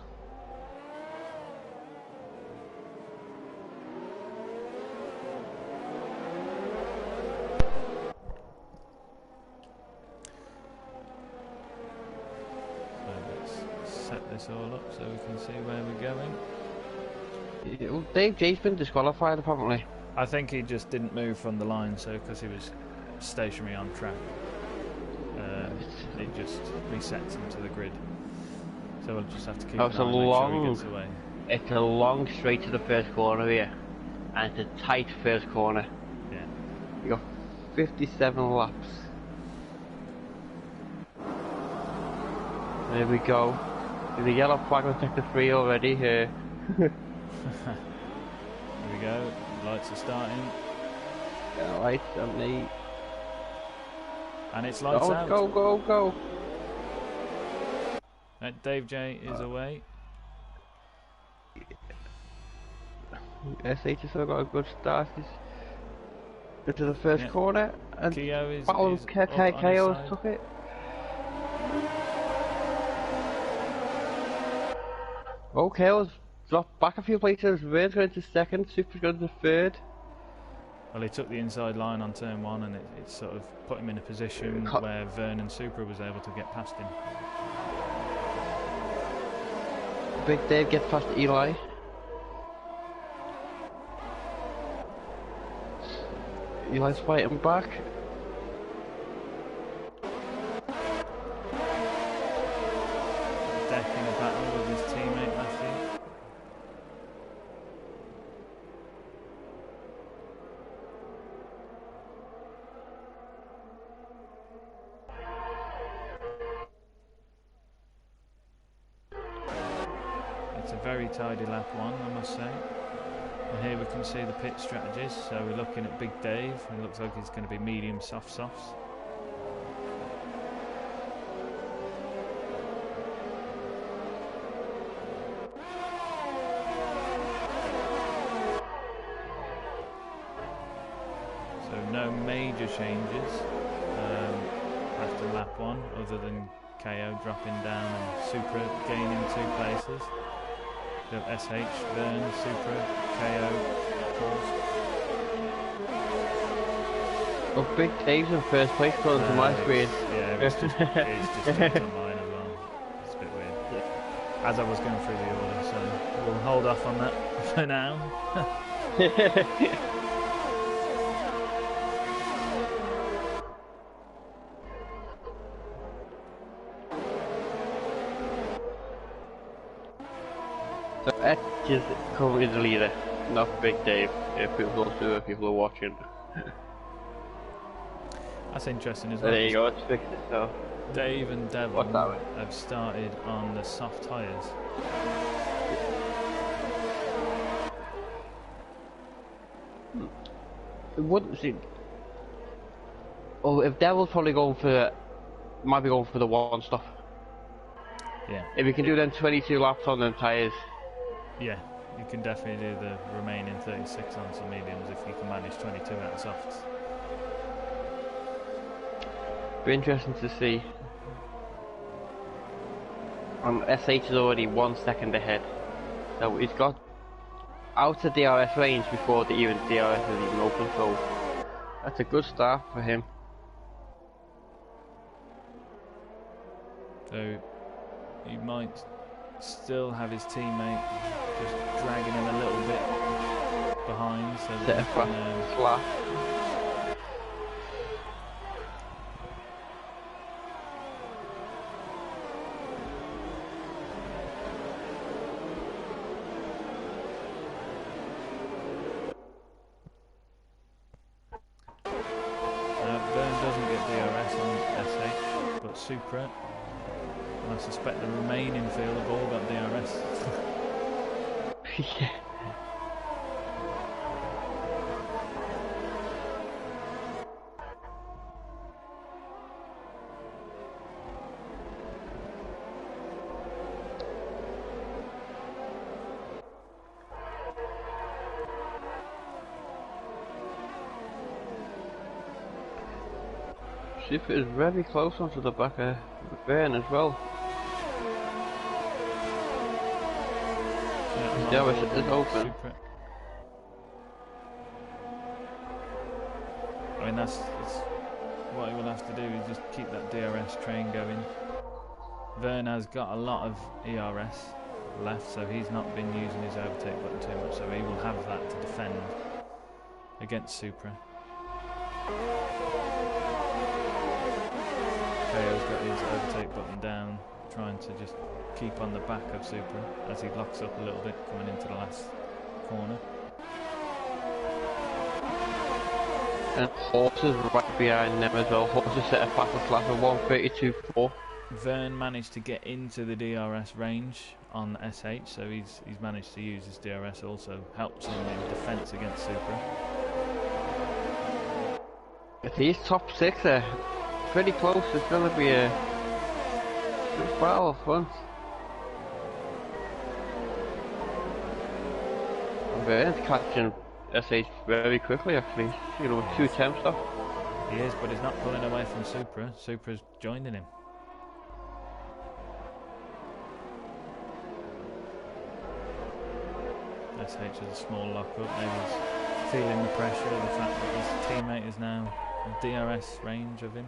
Set this all up so we can see where we're going. Yeah, well, Dave J's been disqualified apparently. I think he just didn't move from the line, so because he was stationary on track, it just resets him to the grid. So we'll just have to keep an eye and make sure he gets away. It's a long straight to the first corner here, and it's a tight first corner. Yeah. You got 57 laps. There we go. The yellow flag on sector 3 already here. Here we go. Lights are starting. Yeah, lights on me. And it's lights Oh, out. go, go, go. Dave J is away. SH has still got a good start. He's into the first corner. And Keo is KO's side. took it. Oh, KO's dropped back a few places. Vern's going into second. Super's going to third. Well, he took the inside line on turn 1 and it sort of put him in a position where Vern and Supra was able to get past him. Big Dave gets past Eli. Eli's fighting back. Deck in a battle with his teammate Matthew. It's a very tidy lap 1, I must say. And here we can see the pit strategies. So we're looking at Big Dave. It looks like he's going to be medium softs. So no major changes after lap 1, other than KO dropping down and Supra gaining 2 places. We have SH, Vern, Supra, KO, of course. Oh, Big Dave's in first place according to my screen. Yeah, it's just jumped on mine as well. It's a bit weird. Yeah. As I was going through the order, so we'll hold off on that for now. So Edge is currently the leader, not Big Dave, if people are watching. That's interesting as well. There you go, it's fixed itself. Dave and Devil have started on the soft tyres. It wouldn't seem... Oh, if Devil's probably going for... might be going for the 1 stop. Yeah. If you can do them 22 laps on them tyres. Yeah, you can definitely do the remaining 36 on some mediums if you can manage 22 out of softs. Be interesting to see. SH is already 1 second ahead. So he's got out of DRS range before DRS is even open, so that's a good start for him. So he might still have his teammate just dragging him a little bit behind, so that he can slap. Vern doesn't get DRS on SH, but Supra, and I suspect the remaining field have all got DRS. Yeah. Super is very close onto the back of Vern as well. Yeah, it's open. Super. I mean, that's what he will have to do is just keep that DRS train going. Vern has got a lot of ERS left, so he's not been using his overtake button too much, so he will have that to defend against Supra. KO's got his overtake button down, trying to just keep on the back of Supra as he locks up a little bit coming into the last corner. And Horse is right behind them as well. Horse has set a fastest lap of 1:32.4. Vern managed to get into the DRS range on SH, so he's managed to use his DRS, also helps him in defence against Supra. If he's top 6 there, pretty close. It's gonna be a good battle of fun. Bahrain's catching SH very quickly actually. You know, 2 attempts off. He is, but he's not pulling away from Supra. Supra's joining him. SH has a small lock-up. Maybe he's feeling the pressure of the fact that his teammate is now in DRS range of him.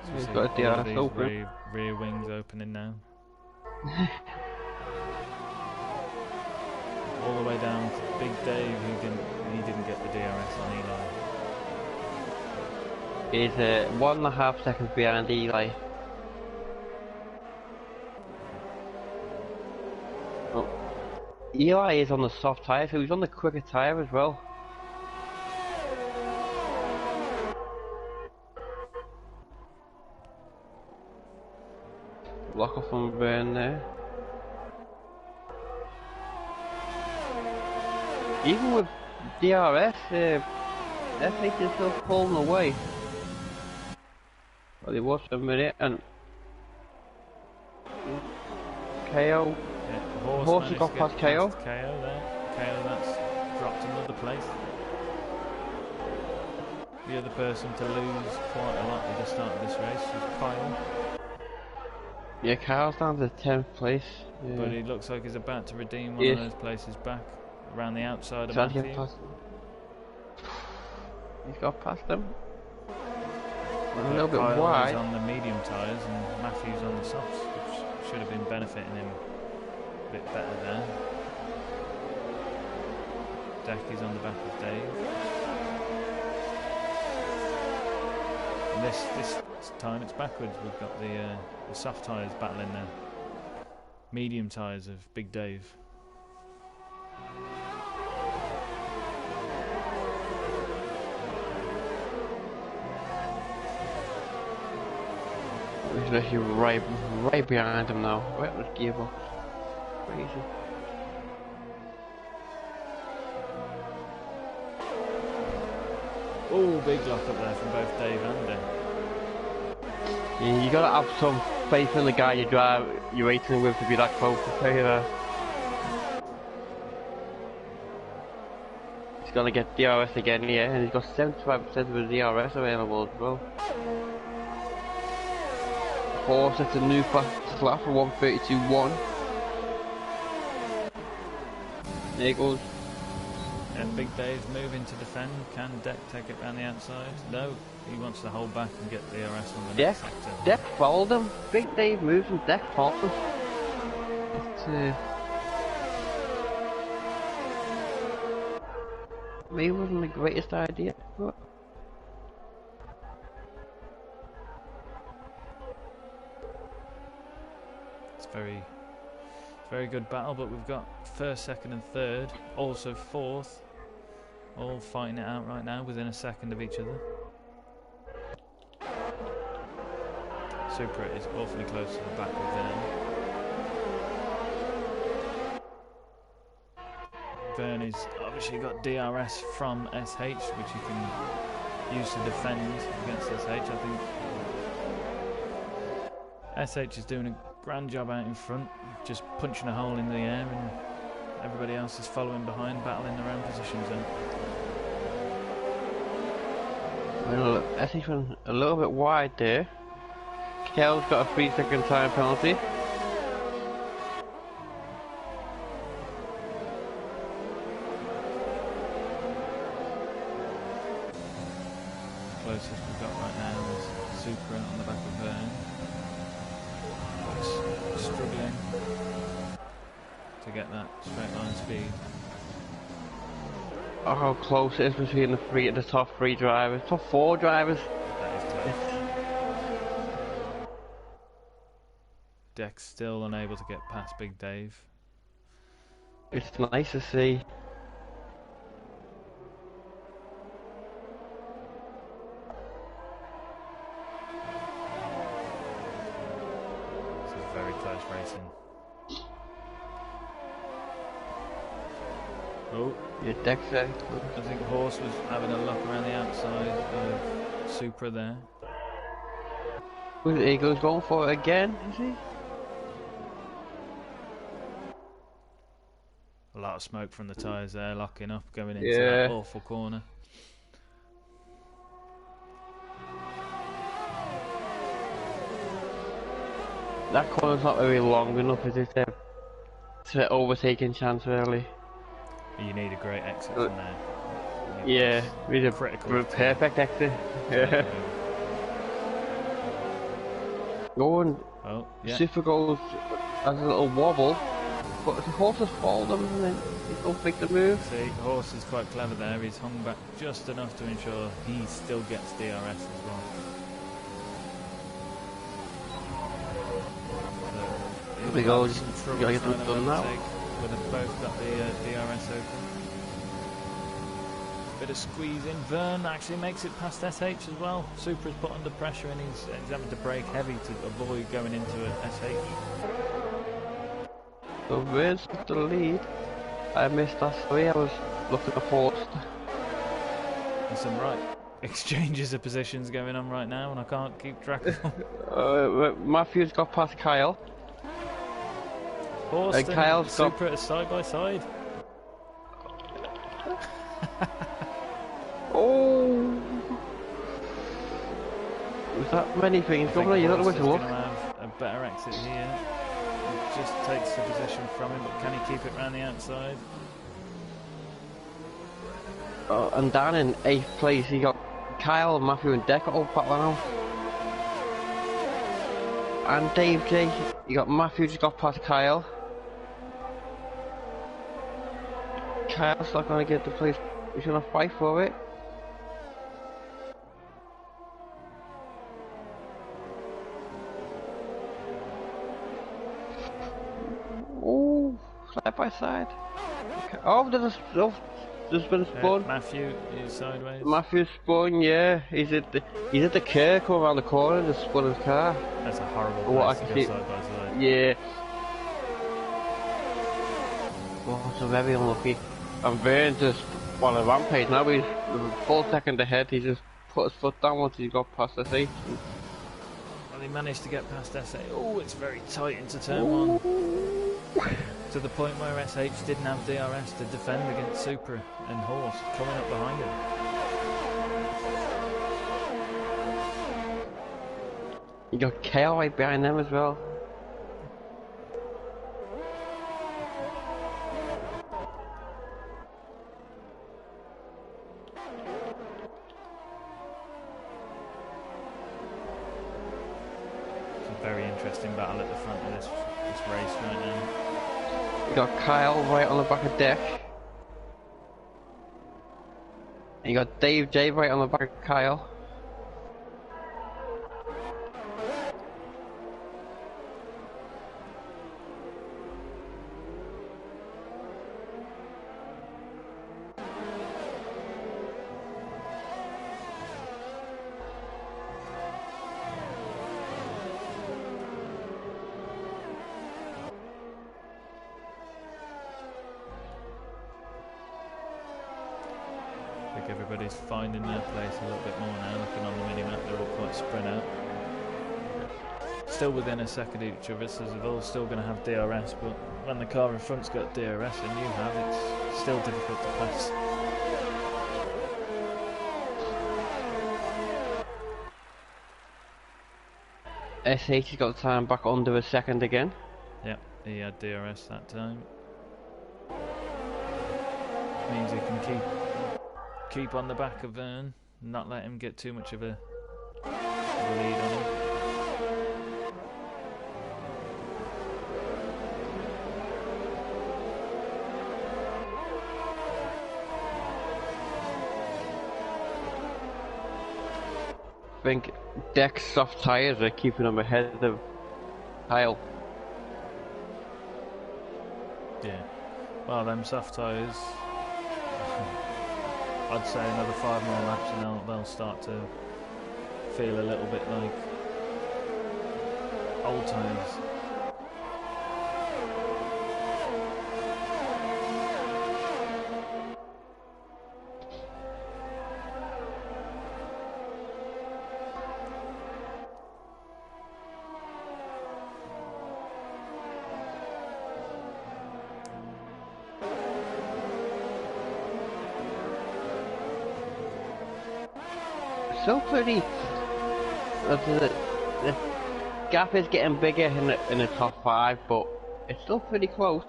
So He's got a DRS open. Rear wings opening now. All the way down to Big Dave. He didn't get the DRS on Eli. He's 1.5 seconds behind Eli. Oh. Eli is on the soft tyre, so he's on the quicker tyre as well. Lock off on Burn there. Even with DRS, FH is still pulling away. Well, he was for a minute, and KO. Yeah, Horse has got past KO. KO there. KO, that's dropped another place. The other person to lose quite a lot at the start of this race is Kyle. Yeah, Kyle's down to 10th place. Yeah. But he looks like he's about to redeem one of those places back around the outside of Matthew. He's got past him. A little bit Kyle wide. is on the medium tyres and Matthew's on the softs, which should have been benefiting him a bit better there. Decky's on the back of Dave. And this time it's backwards. We've got the soft tyres battling the medium tyres of Big Dave. He's actually right behind him now. Right with the gearbox. Crazy. Oh, big lock up there from both Dave and Dan. Yeah, you gotta have some faith in the guy you're racing with to be that close to play there. He's gonna get DRS again here, and he's got 75% of his DRS available as well. Horse sets a new fast lap for 132.1. There he goes. And Big Dave's moving to defend. Can Deck take it round the outside? No, he wants to hold back and get the DRS on the next sector. Deck followed him. Big Dave moves and Deck followed him. Maybe it wasn't the greatest idea, but it's very good battle, but we've got first, second and third, also fourth, all fighting it out right now within a second of each other. Supra is awfully close to the back of Vern. Vern is obviously got DRS from SH, which he can use to defend against SH. I think SH is doing a grand job out in front, just punching a hole in the air, and everybody else is following behind, battling their own positions in. well, SH went a little bit wide there. Kel's got a 3-second time penalty. Closest we've got right now is Supra on the back of Vern. But struggling to get that straight line speed. Oh, how close it is between the top 3 drivers, top 4 drivers. That is close. Deck's still unable to get past Big Dave. It's nice to see. This is very close racing. Oh, Your deck's there. I think Horse was having a look around the outside of Supra there. Eagle's going for it again, is he? A lot of smoke from the tyres there, locking up, going into that awful corner. That corner's not very long enough, is it, to overtaking chance early? You need a great exit from there. Yeah, we need a critical perfect exit. Yeah. Going, Super goes has a little wobble, but the horse has followed him and then he don't make the move. See, Horse is quite clever there. He's hung back just enough to ensure he still gets DRS as well. Here we go, just gotta get them done now. When they've both got the DRS open. Bit of squeeze in. Vern actually makes it past SH as well. Supra's put under pressure and he's having to brake heavy to avoid going into an SH. So Vern's the lead. I missed that three, I was looking at Horse. There's some right exchanges of positions going on right now and I can't keep track of them. Matthews got past Kyle. Horse and Kyle's Supra are side by side. Oh! Was that many things going on? You don't know where to look. Have a better exit here. It just takes the position from him, but can he keep it round the outside? And down in 8th place, he got Kyle, Matthew, and Deck all battling out. And Dave J, you got Matthew just got past Kyle. Kyle's not going to get the place. He's going to fight for it. Oh, side by side. Okay. Oh, there's been a spun. Matthew is sideways. Matthew's spun, yeah. He's at the curve coming around the corner and just spun his car. That's a horrible place to go side by side. Yeah. Oh, so very unlucky. And Vern just on a rampage now. He's a full second ahead. He just put his foot down once he got past SH. Well, he managed to get past SH. Oh, it's very tight into turn one. To the point where SH didn't have DRS to defend against Supra and Horse coming up behind him. You got Kale right behind them as well. It's a very interesting battle at the front of this race right now. You got Kyle right on the back of Deck. And you got Dave J right on the back of Kyle. I think everybody's finding their place a little bit more now. Looking on the mini-map, they're all quite spread out. Still within a second each of us, so they're all still going to have DRS, but when the car in front's got DRS and you have, it's still difficult to pass. SH has got time back under a second again. Yep, he had DRS that time. Means he can keep on the back of Vern, not let him get too much of a lead on him. I think Deck's soft tyres are keeping him ahead of Kyle. Yeah, well, them soft tyres, I'd say another 5 more laps and they'll start to feel a little bit like old tyres. still pretty. The gap is getting bigger in the top 5, but it's still pretty close.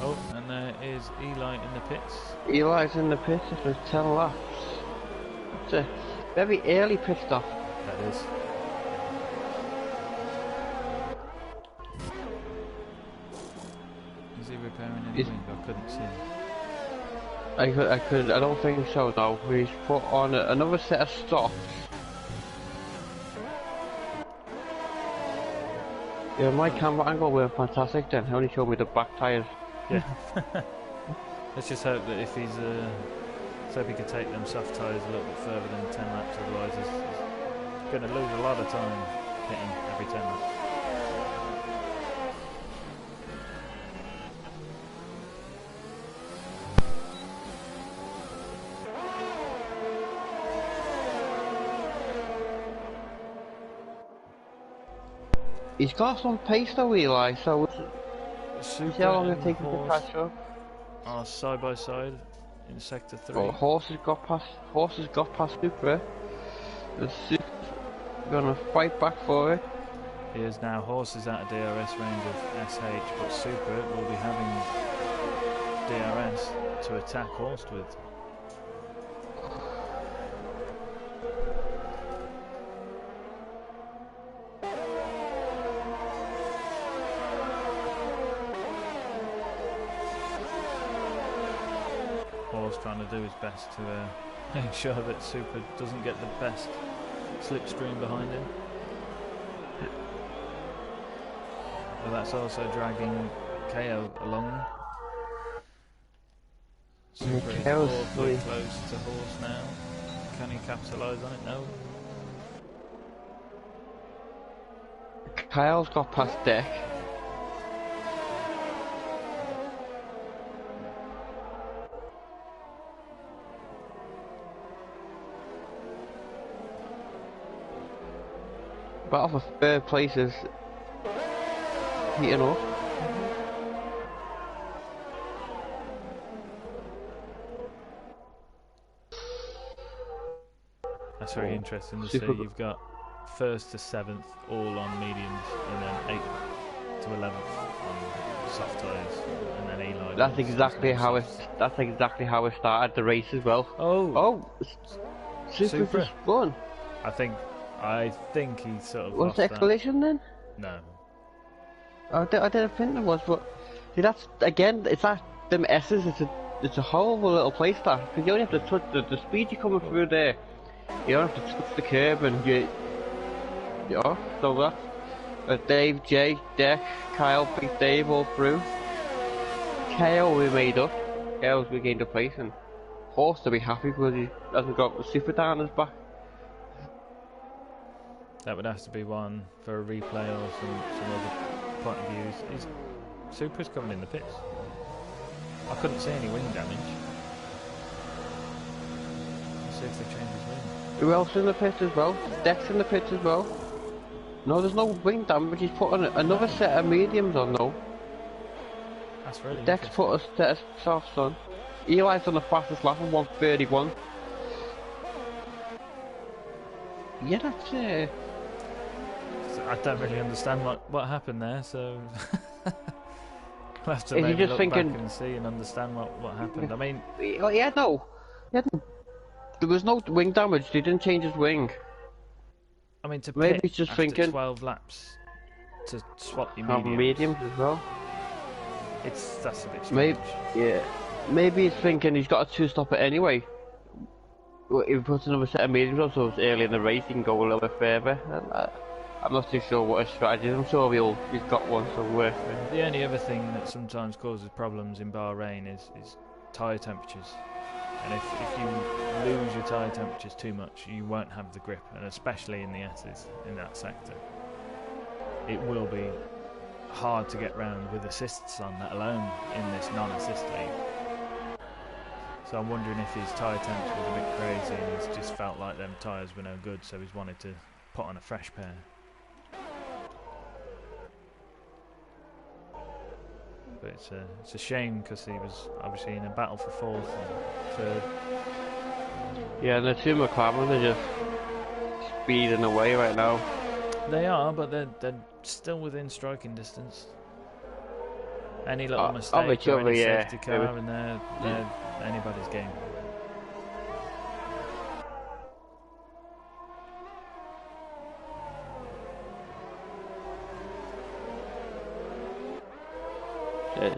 Oh, and there is Eli in the pits. Eli's in the pits for 10 laps. It's a very early pit stop. That is. Is he repairing any wing? I couldn't see. I don't think so. No, he's put on another set of stops. Yeah, my camera angle were fantastic. Then he only showed me the back tyres. Yeah. Let's just hope that if he's let's hope he can take them soft tyres a little bit further than 10 laps. Otherwise, he's going to lose a lot of time hitting every 10 laps. He's got some pace though, Eli, so Super see how long it takes him to Horse catch up. are side by side in sector 3. Well, Horse has got past Supra. The Supra's gonna fight back for it. He is now. Horse is out of DRS range of SH, but Super will be having DRS to attack Horse with. Horse trying to do his best to make sure that Super doesn't get the best slipstream behind him. But that's also dragging KO along. Super is awfully close to Horse now. Can he capitalise on it? No. Kyle's got past Deck. Battle for third place is heating up. That's very interesting to see. You've got 1st to 7th all on mediums, and then 8th to 11th on soft tyres, and then Eli. That's exactly how it. That's exactly how it started the race as well. Oh, Super just won. I think he sort of. Was it a collision then? No. I didn't think there was, but see, that's again. It's that them S's. It's a horrible little place that because you only have to touch the speed you're coming through there. You don't have to touch the curb and yeah. So that Dave, Jay, Deck, Kyle, Big Dave all through. KO we made up. KO's regained a place and Horse to be happy because he hasn't got the Super down his back. That would have to be one for a replay or some other point of views. Super's coming in the pits. I couldn't see any wing damage. Let's see if they change his wing. Who else in the pits as well? Deck's in the pits as well. No, there's no wing damage. He's put on another set of mediums on though. That's really Deck's put a set of softs on. Eli's on the fastest lap of 1:31. Yeah, that's it. I don't really understand what happened there, so we'll have to Is he maybe just look thinking, back and see and understand what happened. I mean, there was no wing damage. They didn't change his wing. I mean to maybe pit he's just after thinking 12 laps to swap your have mediums. mediums as well. That's a bit strange. Maybe he's thinking he's got a two-stopper anyway. If he puts another set of mediums on, so it's early in the race, he can go a little bit further. I'm not too sure what his strategy is. I'm sure he's got one somewhere. The only other thing that sometimes causes problems in Bahrain is tyre temperatures. And if you lose your tyre temperatures too much, you won't have the grip, and especially in the S's in that sector. It will be hard to get round with assists on, let alone in this non-assist league. So I'm wondering if his tyre temps was a bit crazy and he's just felt like them tyres were no good, so he's wanted to put on a fresh pair. but it's a shame because he was obviously in a battle for fourth and third. Yeah, and the two McLaren are just speeding away right now. They are, but they're still within striking distance. Any little mistake or any safety car, and they're anybody's game.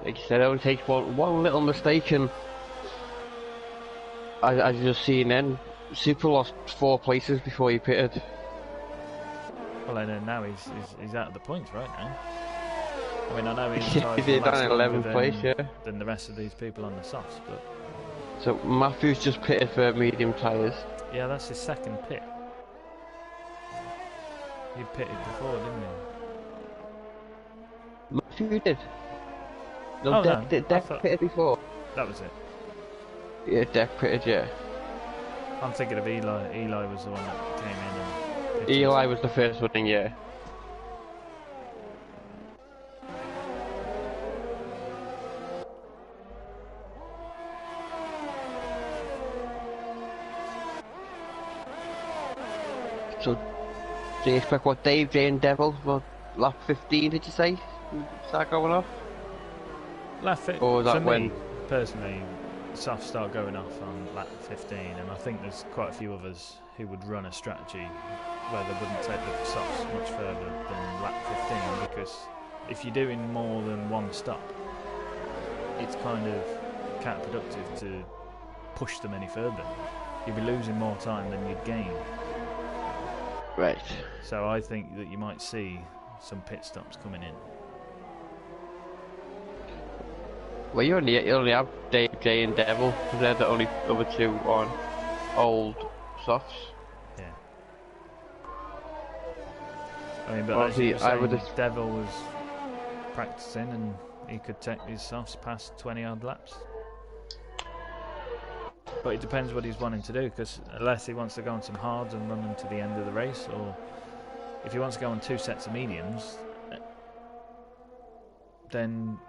Like you said, it only takes one little mistake, and as you just seen then, Super lost 4 places before he pitted. Well, and now he's out of the points right now. I mean, I know he's down in 11th place, than the rest of these people on the softs, but so Matthews just pitted for medium tyres. Yeah, that's his second pit. He pitted before, didn't he? Matthews did. No, Deck pitted before. That was it. Yeah, Deck pitted, yeah. I'm thinking of Eli. Eli was the one that came in and pitted. Eli was the first one in, yeah. So, do you expect what, Dave, Jay and Devil, well, lap 15 did you say? Start going off? Lap 15, or was that when? Personally, softs start going off on lap 15, and I think there's quite a few others who would run a strategy where they wouldn't take the softs much further than lap 15, because if you're doing more than one stop, it's kind of counterproductive to push them any further. You'd be losing more time than you'd gain. Right. So I think that you might see some pit stops coming in. Well, you only have Dave, Jay and Devil, because they're the only other two on old softs. Yeah. I mean, but obviously, I would have... Devil was practicing and he could take his softs past 20-odd laps. But it depends what he's wanting to do, because unless he wants to go on some hards and run them to the end of the race, or if he wants to go on 2 sets of mediums, then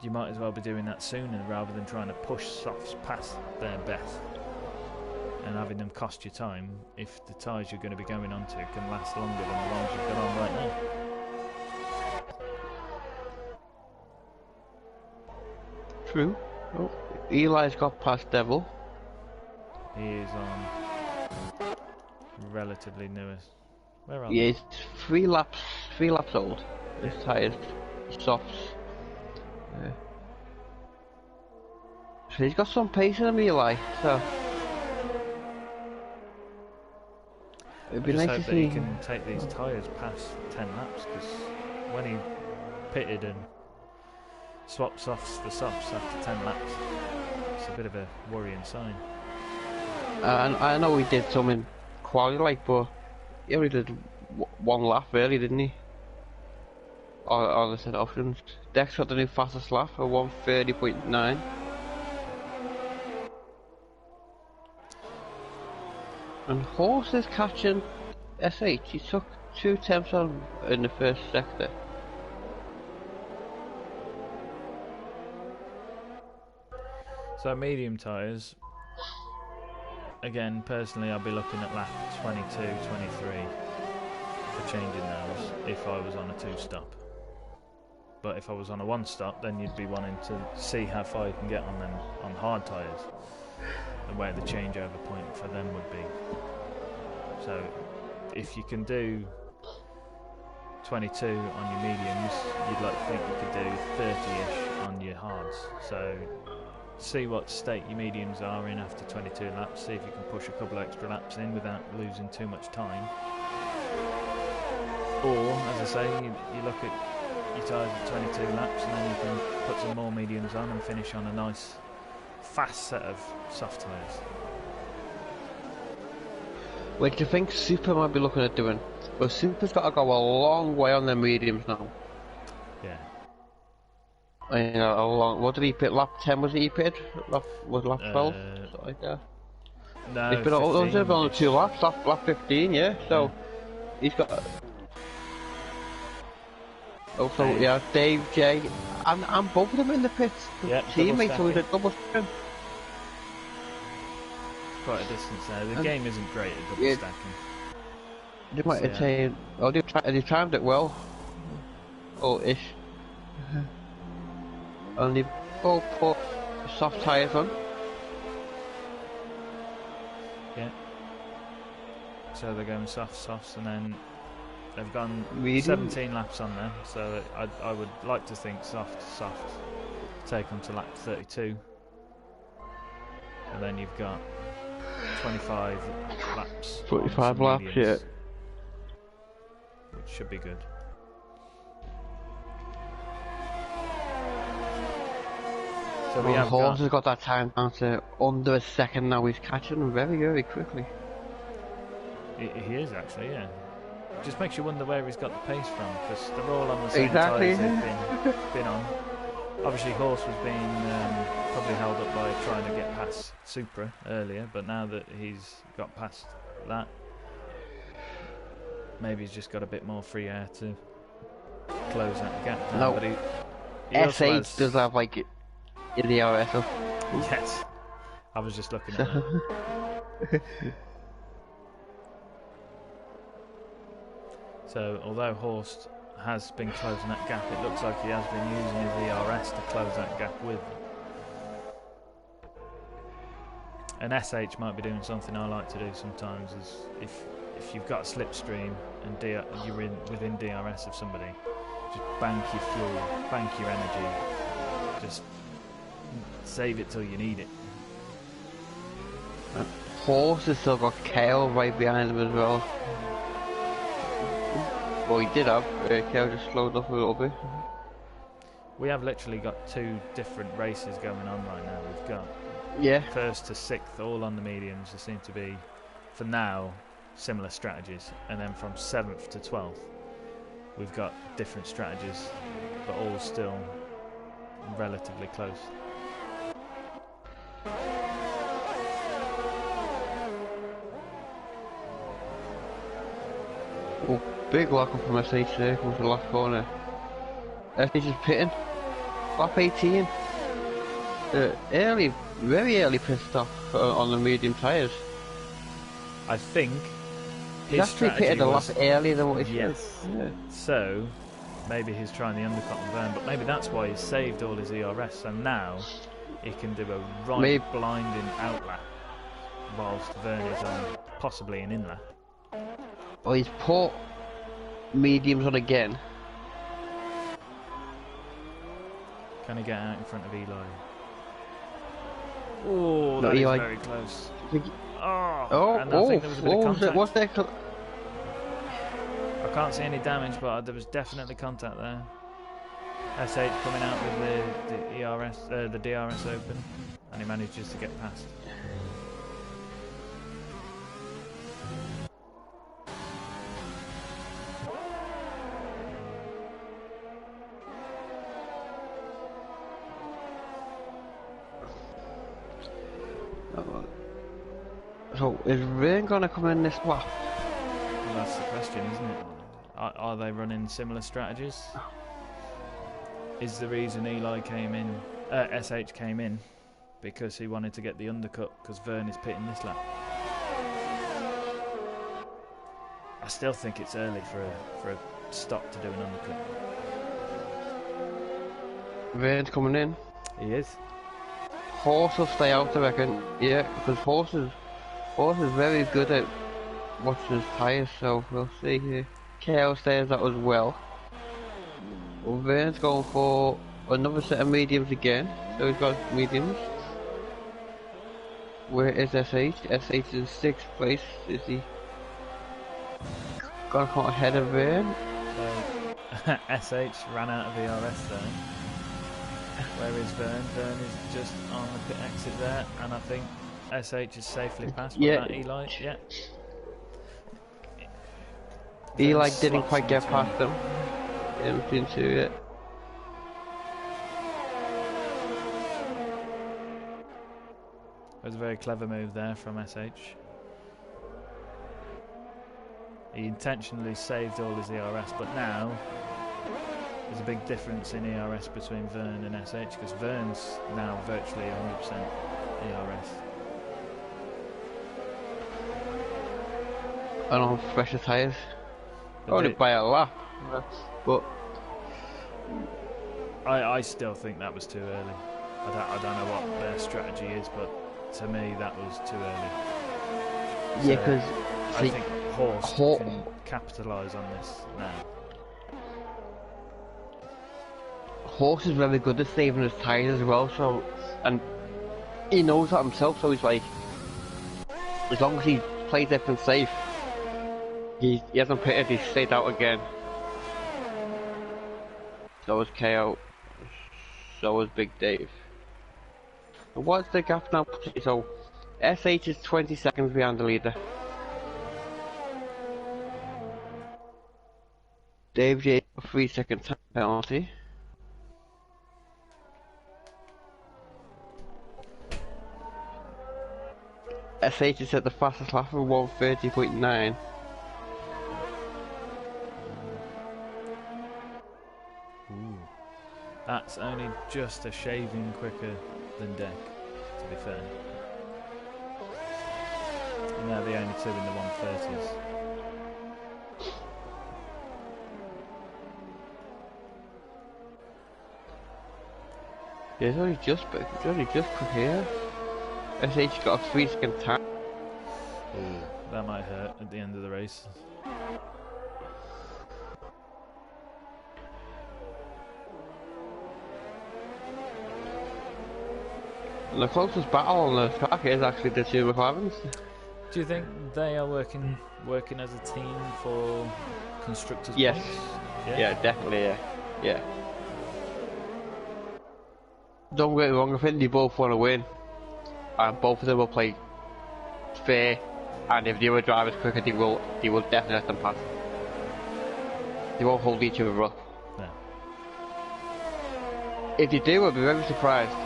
you might as well be doing that sooner rather than trying to push softs past their best and having them cost you time if the tyres you're going to be going onto can last longer than the ones you've got on right now. True. Oh, Eli's got past Devil. He is on relatively newest. Where are they? Yeah, he's 3 laps old. His tyres, softs. So he's got some pace in him, Eli. So it'd be nice to see. He can take these tyres past 10 laps, because when he pitted and swapped softs for softs after 10 laps, it's a bit of a worrying sign. And I know he did some in quality, but he only did 1 lap really, didn't he? Or the set options. Dex got the new fastest lap at 1:30.9. And Horse is catching SH. He took 2 attempts on in the first sector. So medium tyres. Again, personally, I'd be looking at lap 22, 23 for changing those if I was on a 2-stop. But if I was on a 1-stop, then you'd be wanting to see how far you can get on them on hard tyres and where the changeover point for them would be. So if you can do 22 on your mediums, you'd like to think you could do 30-ish on your hards. So see what state your mediums are in after 22 laps, see if you can push a couple extra laps in without losing too much time. Or, as I say, you look at your tyres at 22 laps and then you can put some more mediums on and finish on a nice fast set of soft tyres. What do you think Super might be looking at doing? Well, Super's got to go a long way on their mediums now. Yeah. You know, a long. What did he pit? Lap 10 was he pitted? Lap 12? Something like that. No, he's been on 2 laps. Lap 15, yeah. So he's got. Also, Dave. yeah, Dave, Jay, and both of them in the pits. Yeah, Teammates, so double we did double stacking. Quite a distance there. The And game isn't great at double yeah, stacking. they might have saying, oh, they timed it well. Oh, ish. Only both put soft tyres on. Yeah. So they're going softs, and then they've gone Medium. 17 laps on there. So I would like to think soft take them to lap 32, and then you've got 25 laps. 45 on laps, mediums, yeah. which should be good. So we have Horse got. has got that time down to under a second now. He's catching them very, very quickly. He is actually, yeah. Just makes you wonder where he's got the pace from, because they're all on the same Exactly. tyres they've been on. Obviously, Horse was being probably held up by trying to get past Supra earlier, but now that he's got past that, maybe he's just got a bit more free air to close that gap down. No. But he also S8 has, does have like in the RSO. yes, I was just looking at that. So, although Horst has been closing that gap, it looks like he has been using his ERS to close that gap with. And SH might be doing something I like to do sometimes, is if you've got a slipstream and you're within DRS of somebody, just bank your fuel, bank your energy, just save it till you need it. Horse has still got Kale right behind him as well. Well, he did have Kale just slowed up a little bit. We have literally got two different races going on right now. We've got first to sixth all on the mediums. There seem to be, for now, similar strategies, and then from 7th to 12th we've got different strategies, but all still relatively close. Oh, big lock up from SH there, comes the last corner. SH is pitting. Lap 18. Early, very early pit stop on the medium tyres. I think He's actually pitted a lot earlier than what he should. Yeah. So maybe he's trying the undercut on Verne, but maybe that's why he's saved all his ERS. So now he can do a blinding outlap whilst Verne is on possibly an inlap. Oh, he's put mediums on again. Can he get out in front of Eli? Oh, that is very close. And I think there was a bit of contact. What's there? I can't see any damage, but there was definitely contact there. SH coming out with the ERS, the DRS open, and he manages to get past. So is Rain gonna come in this lap? Well, that's the question, isn't it? Are they running similar strategies? Is the reason Eli came in, SH came in, because he wanted to get the undercut because Verne is pitting this lap? I still think it's early for a stop to do an undercut. Rain's coming in. He is. Horse will stay out, I reckon. Yeah, because Horse is very good at watching his tyres, so we'll see here. KO stays out as well. Vane's going for another set of mediums again, so he's got mediums. Where is SH? SH is in 6th place. Is he gonna come ahead of Vane? So SH ran out of ERS there. Where is Verne? Verne is just on the pit exit there, and I think SH is safely past. That Eli? Yeah. Eli didn't quite get past them. Into it. It was a very clever move there from SH. He intentionally saved all his ERS, but now there's a big difference in ERS between Vern and SH, because Vern's now virtually 100% ERS. I don't have fresher tyres. But Only they- by a lap, but I still think that was too early. I don't know what their strategy is, but to me that was too early. yeah, So because I think Horst can capitalise on this now. Horse is very good at saving his tyres as well. So, and he knows that himself. So he's like, as long as he plays everything safe, he hasn't pitted. He's stayed out again. So was KO. So was Big Dave. And what's the gap now? So SH is 20 seconds behind the leader. Dave J 3-second time penalty. SH is at the fastest lap of 1:30.9. Ooh. That's only just a shaving quicker than Deck, to be fair. And they're the only two in the 130s. Yeah, it's only just quick here. SH got a 3-second time. Ooh, that might hurt at the end of the race. And the closest battle on the track is actually the two McLarens. Do you think they are working as a team for constructors' Yes. points? Yeah, definitely, yeah. Don't get me wrong, I think they both want to win. And both of them will play fair. And if the other driver's quicker, they will definitely let them pass. They won't hold each other up. No. If they do, I'll be very surprised.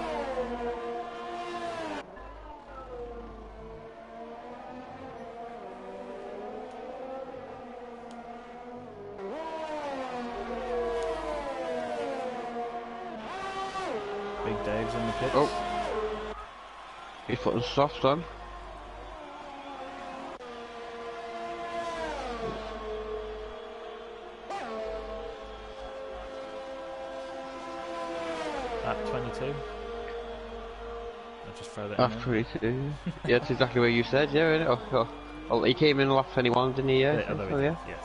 Big Dave's in the pits. Oh. He's putting softs on. At 22. I'll just throw that That's in there. 22. Yeah, that's exactly what you said, yeah, isn't it? Oh, he came in lap 21, didn't he? Yeah, Yeah. Yes.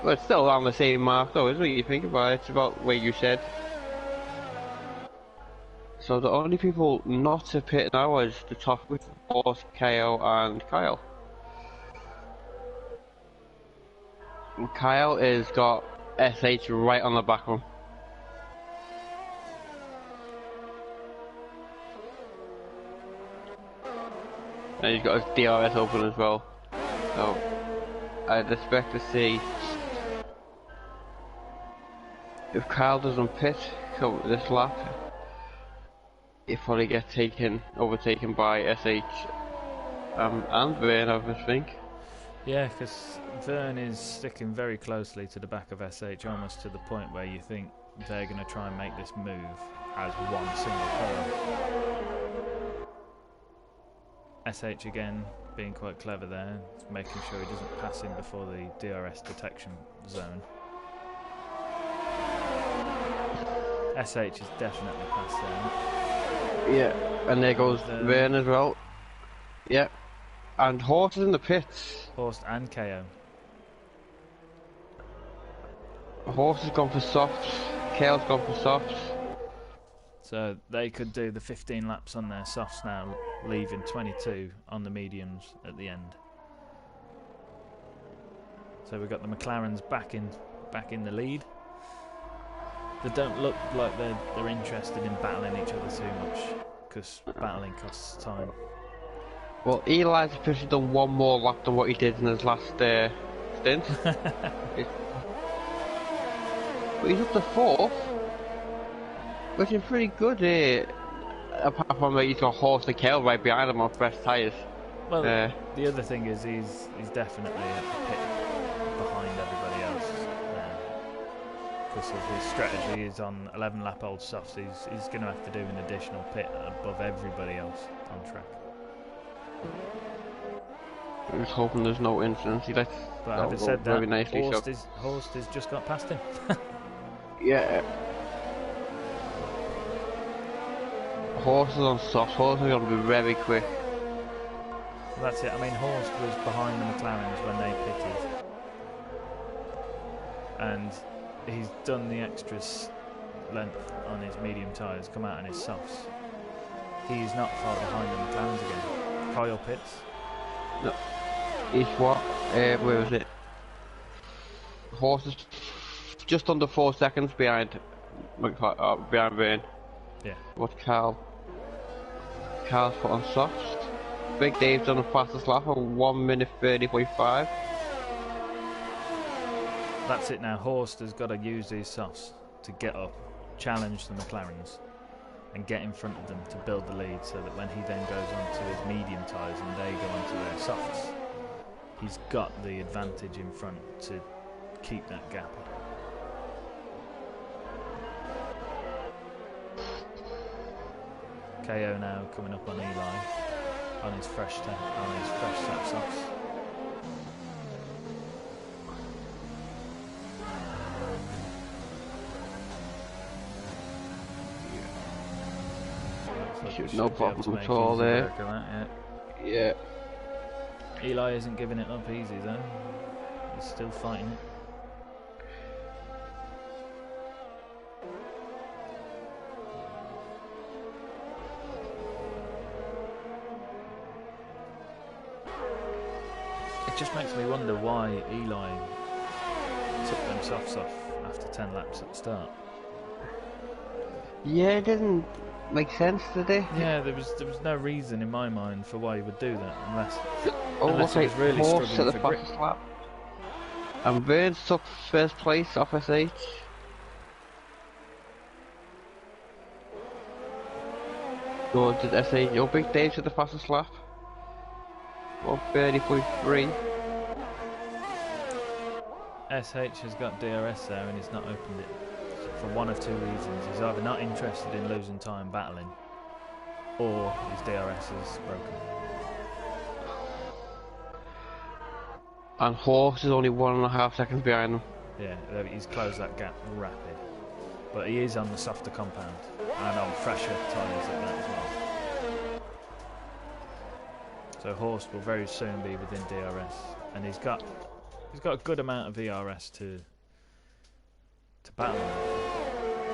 Well, it's still around the same mark though, isn't it? You think about it, it's about where you said. So the only people not to pit now is the top with Horse, KO and Kyle. And Kyle has got SH right on the back of him. And he's got his DRS open as well. So I'd expect to see if Kyle doesn't pit so this lap, he'll probably get overtaken by SH and Vern, I would think. Yeah, because Vern is sticking very closely to the back of SH, almost to the point where you think they're going to try and make this move as one single car. SH again being quite clever there, making sure he doesn't pass him before the DRS detection zone. SH is definitely past there. Yeah, and there goes Vern as well. Yeah, and Horse is in the pits. Horst and KO. Horse has gone for softs, KO's gone for softs. So they could do the 15 laps on their softs now, leaving 22 on the mediums at the end. So we've got the McLarens back in the lead. They don't look like they're interested in battling each other too much, because battling costs time. Well, Eli's officially done one more lap than what he did in his last stint. But he's up to 4th, which is pretty good. Apart from that, he's got Horse and KO right behind him on fresh tyres. Well, the other thing is he's definitely at the pit behind everybody else. because of his strategy is on 11 lap old softs. He's going to have to do an additional pit above everybody else on track. I'm just hoping there's no incidents. But having said that, very nicely Horst has just got past him. Yeah. Horse is on soft. Horse is going to be very quick. Well, that's it. I mean, Horst was behind the McLarens when they pitted, and he's done the extra length on his medium tyres, come out on his softs. He's not far behind the McLarens again. Kyle pits. No. He's what? Where is it? Horse is just under 4 seconds behind Bahrain. Yeah. What Carl's put on softs. Big Dave's done the fastest lap on 1 minute 30.5. That's it now. Horst has got to use these softs to get up, challenge the McLarens, and get in front of them to build the lead, so that when he then goes on to his medium tyres and they go onto their softs, he's got the advantage in front to keep that gap. KO now coming up on Eli on his fresh sap softs. No problem at all there. Yeah. Eli isn't giving it up easy though. He's still fighting it. It just makes me wonder why Eli took them softs off after 10 laps at the start. Yeah, it didn't make sense, did it? Yeah, there was no reason in my mind for why he would do that unless he was really Horse struggling at the for grip. fastest lap. And Burns took first place off SH. Or did SH? Your Big Dave to the fastest lap. 1:30.3. SH has got DRS there and he's not opened it for one of two reasons. He's either not interested in losing time battling, or his DRS is broken. And Horse is only 1.5 seconds behind him. Yeah, he's closed that gap rapid. But he is on the softer compound and on fresher tyres at that as well. So Horst will very soon be within DRS, and he's got a good amount of ERS to battle,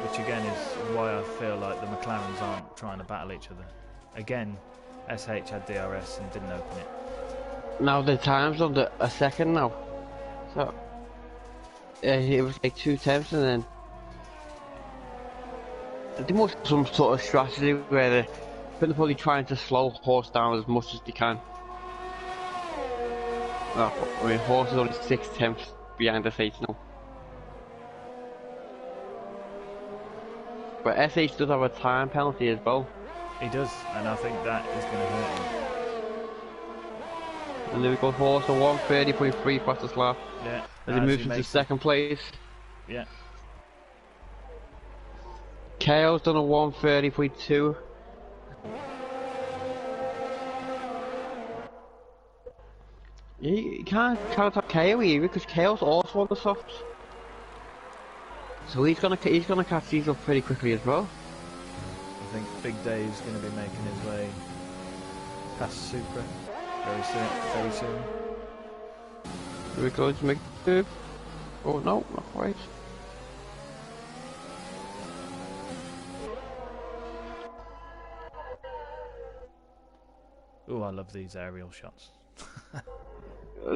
which again is why I feel like the McLarens aren't trying to battle each other. Again, SH had DRS and didn't open it. Now the time's under a second now, so it was like 2/10, and then they must have some sort of strategy where they're probably trying to slow Horse down as much as they can. I mean, Horse is only 6/10 behind SH now. But SH does have a time penalty as well. He does, and I think that is going to hurt him. And there we go, Horse on 1:30.3 fastest lap. Yeah. As he moves into second place. Yeah. KO's done a 1:30.2. You can't attack KO either, because KO's also on the softs. So he's gonna catch these up pretty quickly as well. I think Big Dave's going to be making his way past Supra very soon. Here we go, to make the move. Oh no, not quite. Oh, I love these aerial shots.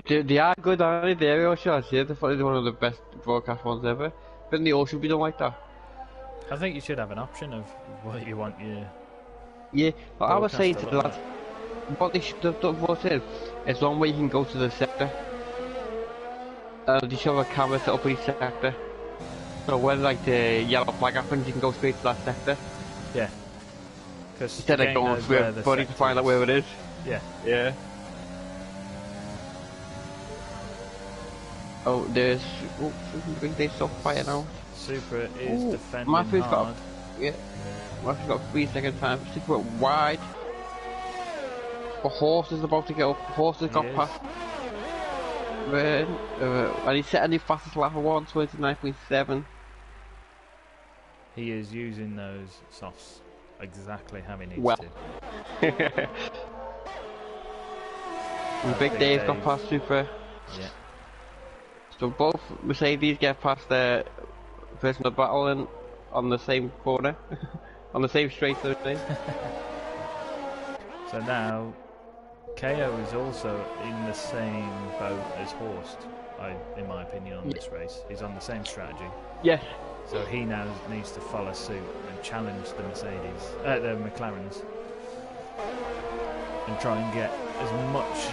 They are good, aren't they? The aerial shots, yeah, they're probably one of the best broadcast ones ever. But in the ocean, we don't like that. I think you should have an option of what you want your... Yeah, but I was saying to the lads, what they should have done for it is one way you can go to the sector. They should have a camera set up in each sector. So when like the yellow flag happens, you can go straight to that sector. Yeah. Instead of going through everybody to find out where it is. Yeah. Yeah. Oh, there's... Oh, they so quiet now. Supra is Ooh, defending Matthew's hard. Matthew's got 3 second time. Super went wide. The horse is about to get up. Horse has got past. And he set a new fastest lap of 1:29.7. He is using those softs exactly how he needs Well. to. And Big Dave got past Super. Yeah. So both Mercedes get past their personal battle and on the same corner, on the same straight, so to say. So now, KO is also in the same boat as Horst, in my opinion, on this race. He's on the same strategy. Yes. So he now needs to follow suit and challenge the the McLarens, and try and get as much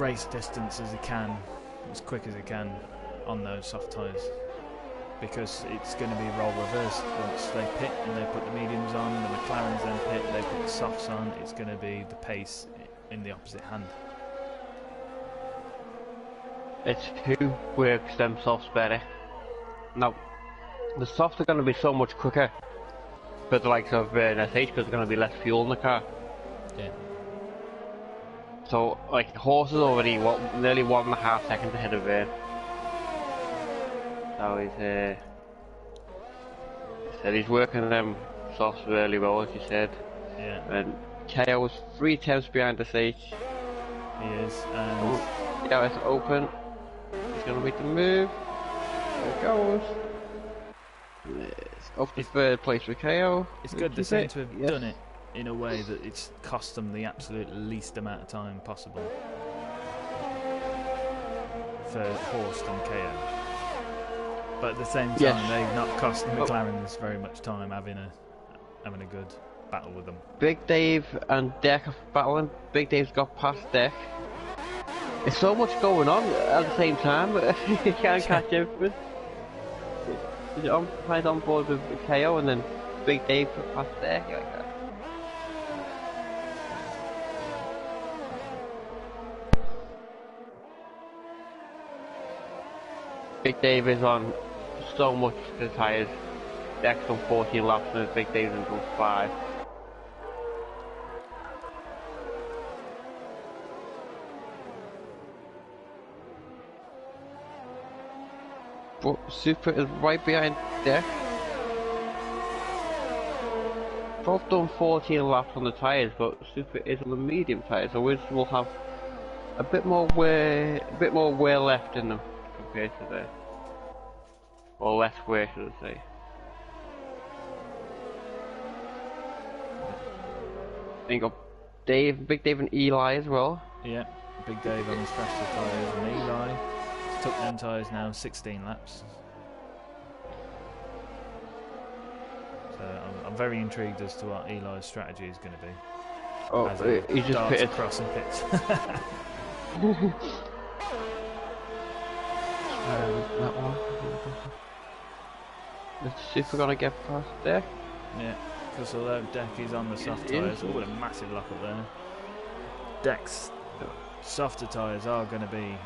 race distance as he can, as quick as he can, on those soft tyres. Because it's going to be role reversed. Once they pit and they put the mediums on, the McLarens then pit, they put the softs on, it's going to be the pace in the opposite hand. It's who works them softs better. Now, the softs are going to be so much quicker for the likes of SH because there's going to be less fuel in the car. Yeah. So, like, Horse is already nearly 1.5 seconds ahead of Verne. So he's working them softs really well, as you said. Yeah. And KO was 3 tenths behind SH. He is, and yeah, it's open. He's gonna make the move. There it goes. It's off to third place for KO. It's good they seem to have done it in a way that it's cost them the absolute least amount of time possible for Horst and KO. But at the same time, they've not cost the McLarens very much time having a good battle with them. Big Dave and Deck are battling. Big Dave's got past Deck. There's so much going on at the same time, but you can't catch everything. He's on board with KO and then Big Dave past Deck like that. Big Dave is on so much the tyres. Deck's done 14 laps and Big Dave's done 5. But Super is right behind Deck. Both done 14 laps on the tyres, but Super is on the medium tyres, so we will have a bit more wear left in them compared to the, or less wear, should I say. Then you got Big Dave and Eli as well. Yeah, Big Dave on his faster tyres, and Eli took them tyres now 16 laps. So I'm very intrigued as to what Eli's strategy is going to be. Oh, he just pitted across and pits. That one. Is Super gonna get past Deck? Yeah, because although Deck is on the soft tyres, what a massive lock up there. Deck's softer tyres are going to be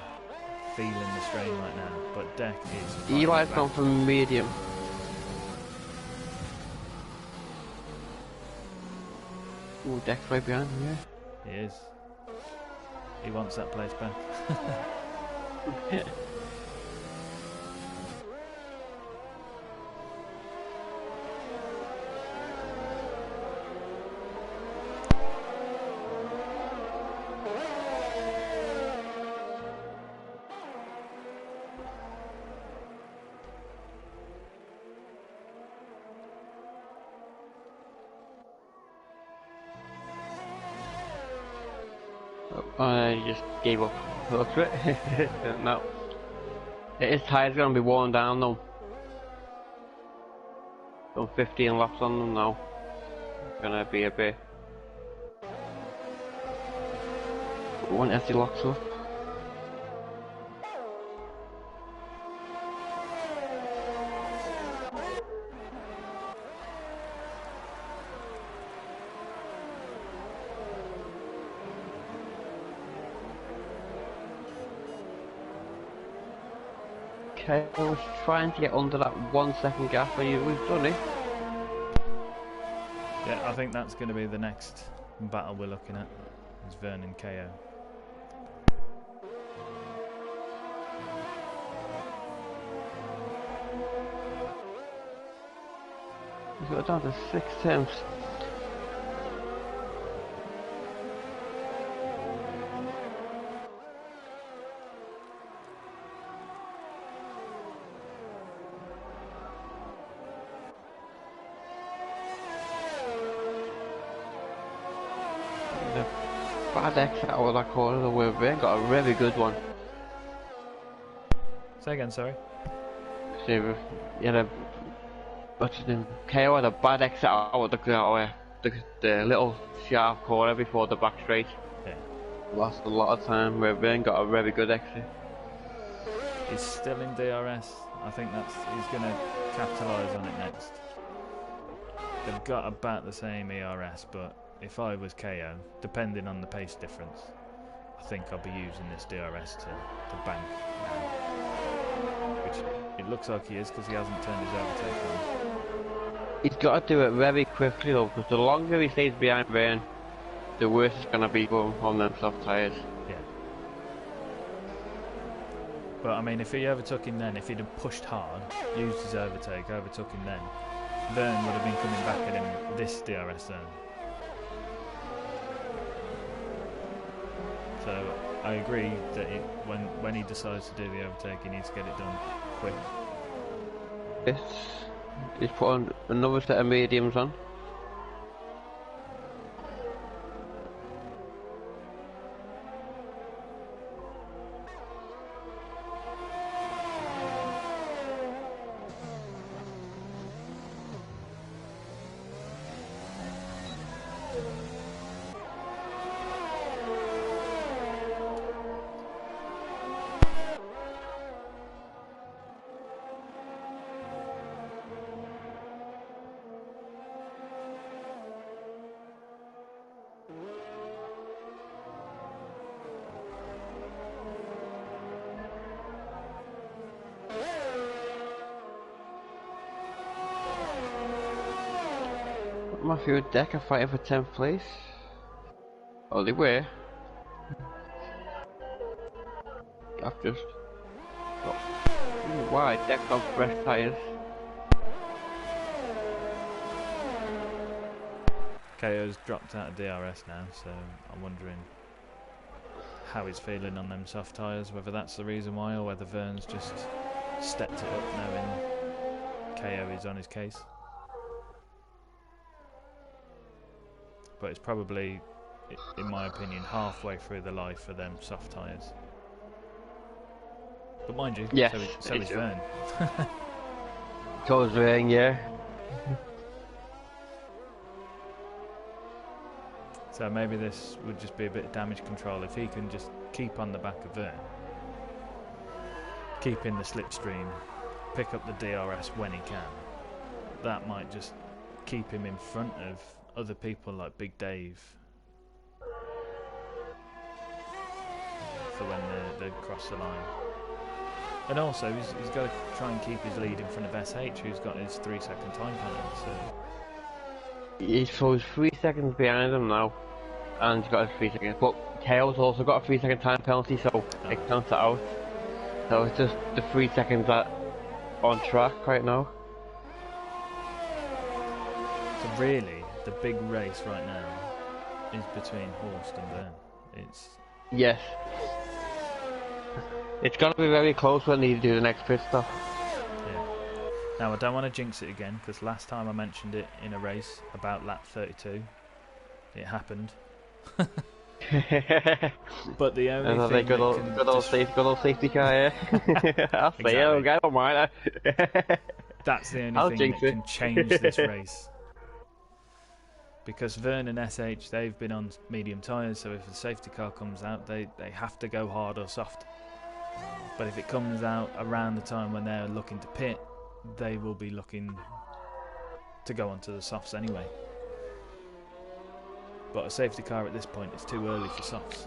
feeling the strain right now, but Deck is. Eli's gone for medium. Ooh, Deck's right behind him, yeah. He is. He wants that place back. Yeah. I just gave up. Looks it. No. His tyre's gonna be worn down though. Done 15 laps on them now. Gonna be a bit. One as he locks up. Okay, I was trying to get under that 1 second gap, but we've done it. Yeah, I think that's going to be the next battle we're looking at. Is Vern and KO. He's got it down to 6 temps. Bad exit out of that corner, we've got a really good one. Say again, sorry. So, yeah, what's his name? KO had a bad exit out of the little sharp corner before the back straight. Yeah. Lost a lot of time, we've got a really good exit. He's still in DRS. I think he's going to capitalise on it next. They've got about the same ERS, but if I was KO, depending on the pace difference, I think I'll be using this DRS to bank now. Which it looks like he is because he hasn't turned his overtake on. He's got to do it very quickly though, because the longer he stays behind Vern, the worse it's going to be going on them soft tyres. Yeah. But I mean, if he overtook him then, if he'd have pushed hard, used his overtake, overtook him then, Vern would have been coming back at him this DRS zone. So I agree that when he decides to do the overtake, he needs to get it done quick. He's put on another set of mediums on. Matthew and Deck are fighting for 10th place. Oh, they were. I've just got wide Deck on fresh tyres. KO's dropped out of DRS now, so I'm wondering how he's feeling on them soft tyres, whether that's the reason why or whether Vern's just stepped it up knowing KO is on his case. But it's probably, in my opinion, halfway through the life of them soft tyres. But mind you, yes, so is Vern. So is Vern, yeah. So maybe this would just be a bit of damage control if he can just keep on the back of Vern, keep in the slipstream, pick up the DRS when he can. That might just keep him in front of other people like Big Dave for when they cross the line. And also he's got to try and keep his lead in front of SH, who's got his 3-second time penalty. So He's 3 seconds behind him now, and he's got a 3 seconds. But KO's also got a 3-second time penalty, so it counts it out. So it's just the 3 seconds that on track right now. So really, the big race right now is between Horst and Vern. It's yes. It's gonna be very close when they do the next pit stop. yeah. Now I don't want to jinx it again because last time I mentioned it in a race about lap 32, it happened. But the only thing good old safety car, yeah. I'll say it, I don't mind. That's the only thing that can change this race. Because Vern and SH, they've been on medium tyres, so if the safety car comes out, they have to go hard or soft. But if it comes out around the time when they're looking to pit, they will be looking to go onto the softs anyway. But a safety car at this point is too early for softs.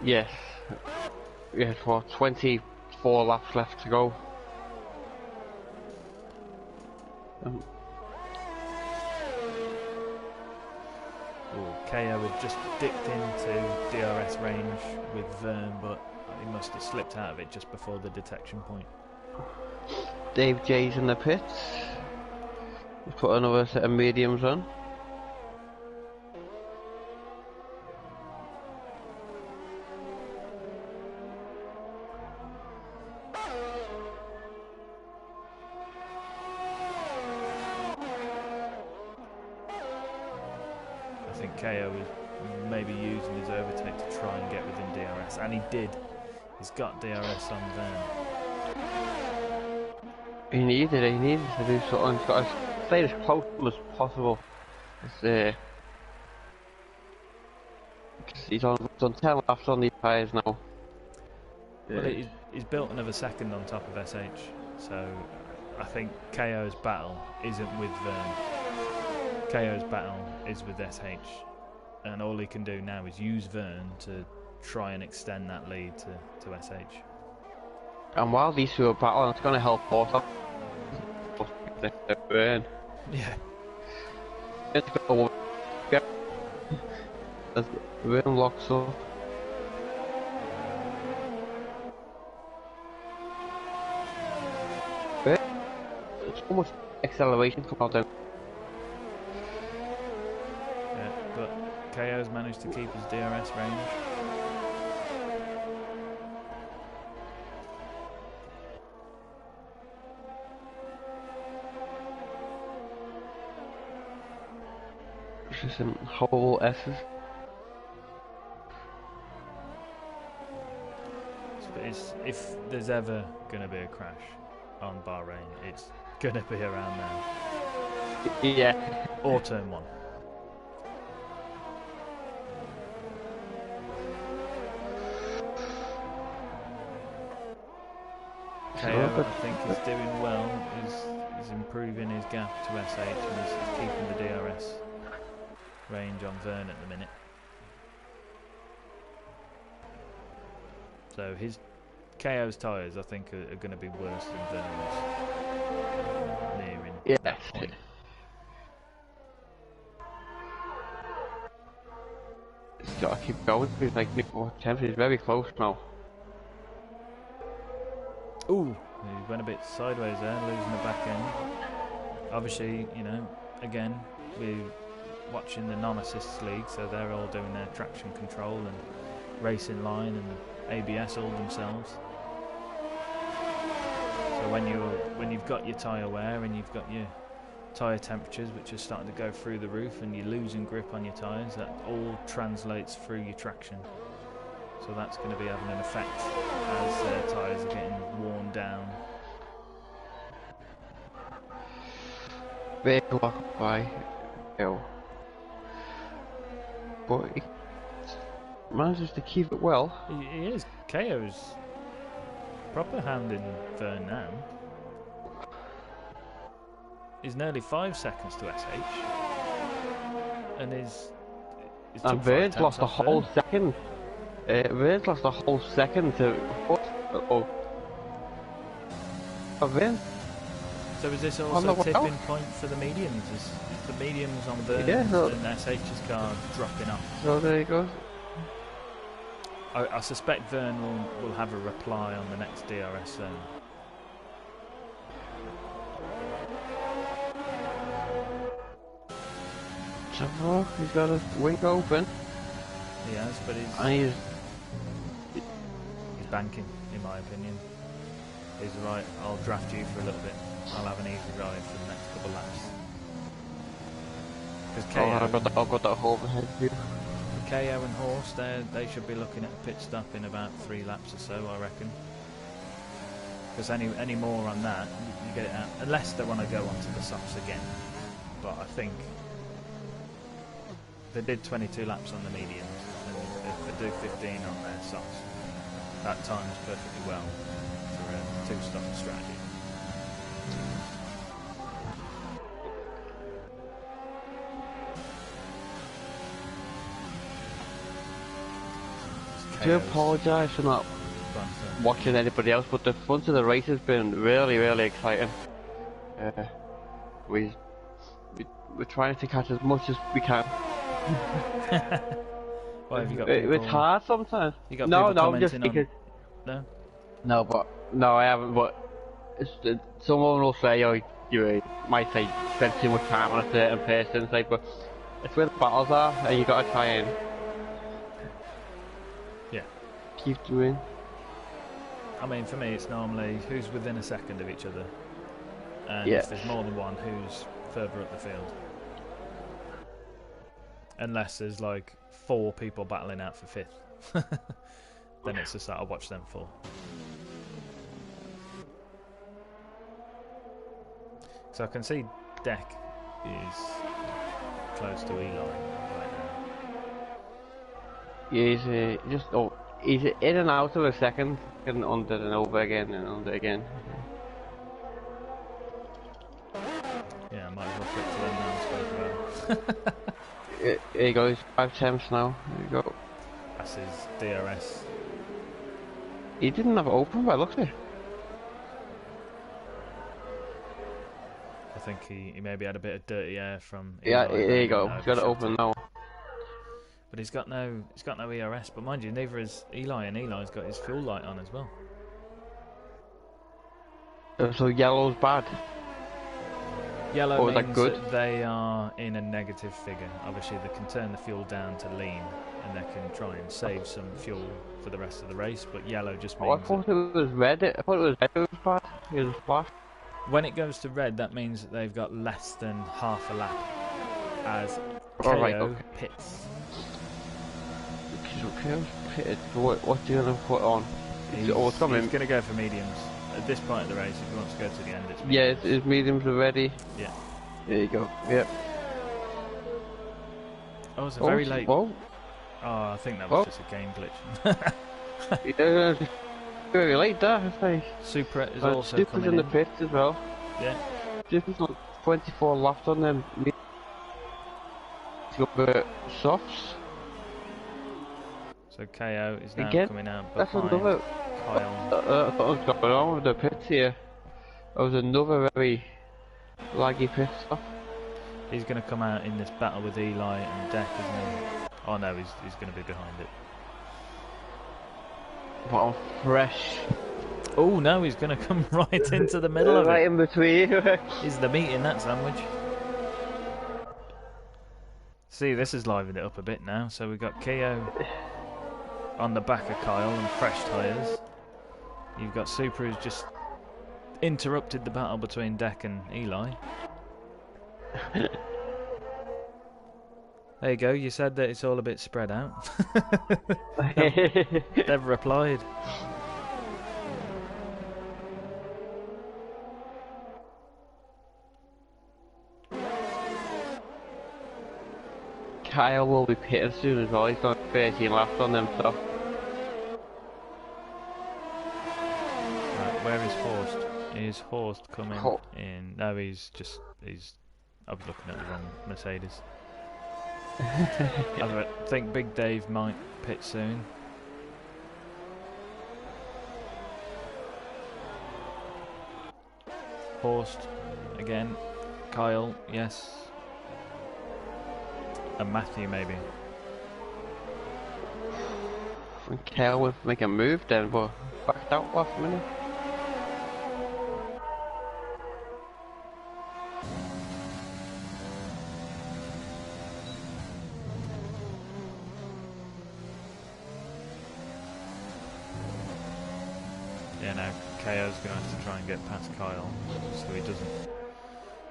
Yes. Yeah, for 24 laps left to go. KO had just dipped into DRS range with Vern, but he must have slipped out of it just before the detection point. Dave J's in the pits. He's put another set of mediums on. I think KO is maybe using his overtake to try and get within DRS, and he did. He's got DRS on Vern. He needed to do something. He's got to stay as close as possible. He's done 10 laps on these tyres now. Well, he's built another second on top of SH, so I think KO's battle isn't with Vern. KO's battle is with SH, and all he can do now is use Vern to try and extend that lead to SH. And while these two are battling, it's going to help both. Vern. Yeah. As Vern locks up. It's almost acceleration come out then. Yeah, but KO's managed to keep his DRS range. Just some horrible S's. If there's ever going to be a crash on Bahrain, it's going to be around now. Yeah. Or turn one. KO, I think, is doing well. He's improving his gap to SH, and he's keeping the DRS range on Vern at the minute. So his KO's tyres, I think, are going to be worse than Vern's nearing that point. He's got to keep going. He's like he's very close now. Ooh, he went a bit sideways there, losing the back end. Obviously, you know, again, we're watching the non-assists league, so they're all doing their traction control and racing line and ABS all themselves. So when you've got your tyre wear and you've got your tyre temperatures which are starting to go through the roof and you're losing grip on your tyres, that all translates through your traction. So that's going to be having an effect as tyres are getting worn down. Big walk by Hill. But he manages to keep it well. He is. KO's proper hounding Vern now. He's nearly 5 seconds to SH. And and Vern's lost a whole second. Vern's lost a whole second to... Vern. So is this also a tipping point for the mediums? Is the mediums on Vern and SH's car dropping off? So there he goes. I suspect Vern will have a reply on the next DRS zone. He's got his wing open. He has, but he's banking, in my opinion. He's right, I'll draft you for a little bit. I'll have an easy ride for the next couple of laps. Because I've got that overhead view. KO and Horse, they should be looking at a pit stop in about 3 laps or so, I reckon. Because any more on that, you get it out. Unless they want to go onto the softs again. But I think they did 22 laps on the mediums, and if they do 15 on their softs, that times perfectly well for a 2-stop strategy. I do apologise for not watching anybody else, but the front of the race has been really, really exciting. We're trying to catch as much as we can. Why have you got people? It's hard sometimes. You got no, people just because. No, I haven't. But someone will say, "Oh, you might say spend too much time on a certain person," but it's where the battles are, and you got to try and keep doing. I mean, for me, it's normally who's within a second of each other, and if there's more than one, who's further up the field. Unless there's like 4 people battling out for 5th, then it's just that I'll watch them 4. So I can see Deck is close to Eli right now. Yeah, he's in and out of a second, and under and over again and under again. Yeah, I might as well flip to them now and spoke about it. Here you go, he's 5 attempts now. There you go. That's his DRS. He didn't have it open by the looks of it. I think he maybe had a bit of dirty air from. Yeah, there you go. He's got it open now. But he's got no ERS. But mind you, neither has Eli, and Eli's got his fuel light on as well. So yellow's bad. Yellow means that good? that they are in a negative figure. Obviously, they can turn the fuel down to lean, and they can try and save some fuel for the rest of the race. But yellow just means. I thought it was red. I thought it was red. It was bad. It was flash. When it goes to red, that means that they've got less than half a lap as KO pits. KO's pitted. What's he gonna put on? He's going to go for mediums. At this point of the race, if he wants to go to the end, it's mediums. Yeah, his mediums are ready. Yeah. There you go. Yep. Oh, it's a very late. Whoa. Oh, I think that was just a game glitch. Yeah, very late there, I think. Super is also Super's coming in the pits as well. Yeah. Super's got 24 laps on them. He's got the softs. So KO is now Again? coming out That's behind another. Kyle. I thought what was going on with the pits here. There was another very laggy pit stop. He's going to come out in this battle with Eli and Deck, isn't he? Oh no, he's going to be behind it. But I'm fresh. Oh no, he's going to come right into the middle of it. Right in between. Is the meat in that sandwich? See, this has livened it up a bit now. So we've got KO on the back of Kyle and fresh tyres. You've got Super who's just interrupted the battle between Deck and Eli. There you go, you said that it's all a bit spread out. They've replied. Kyle will be pitted soon as well. He's got 13 laps on them, so. Right, where is Horst? Is Horst coming in? No, he's. I was looking at the wrong Mercedes. I think Big Dave might pit soon. Horst again. Kyle, yes. And Matthew, maybe. And Kyle would make a move then, but backed out last minute. Yeah, no, KO's going to have to try and get past Kyle so he doesn't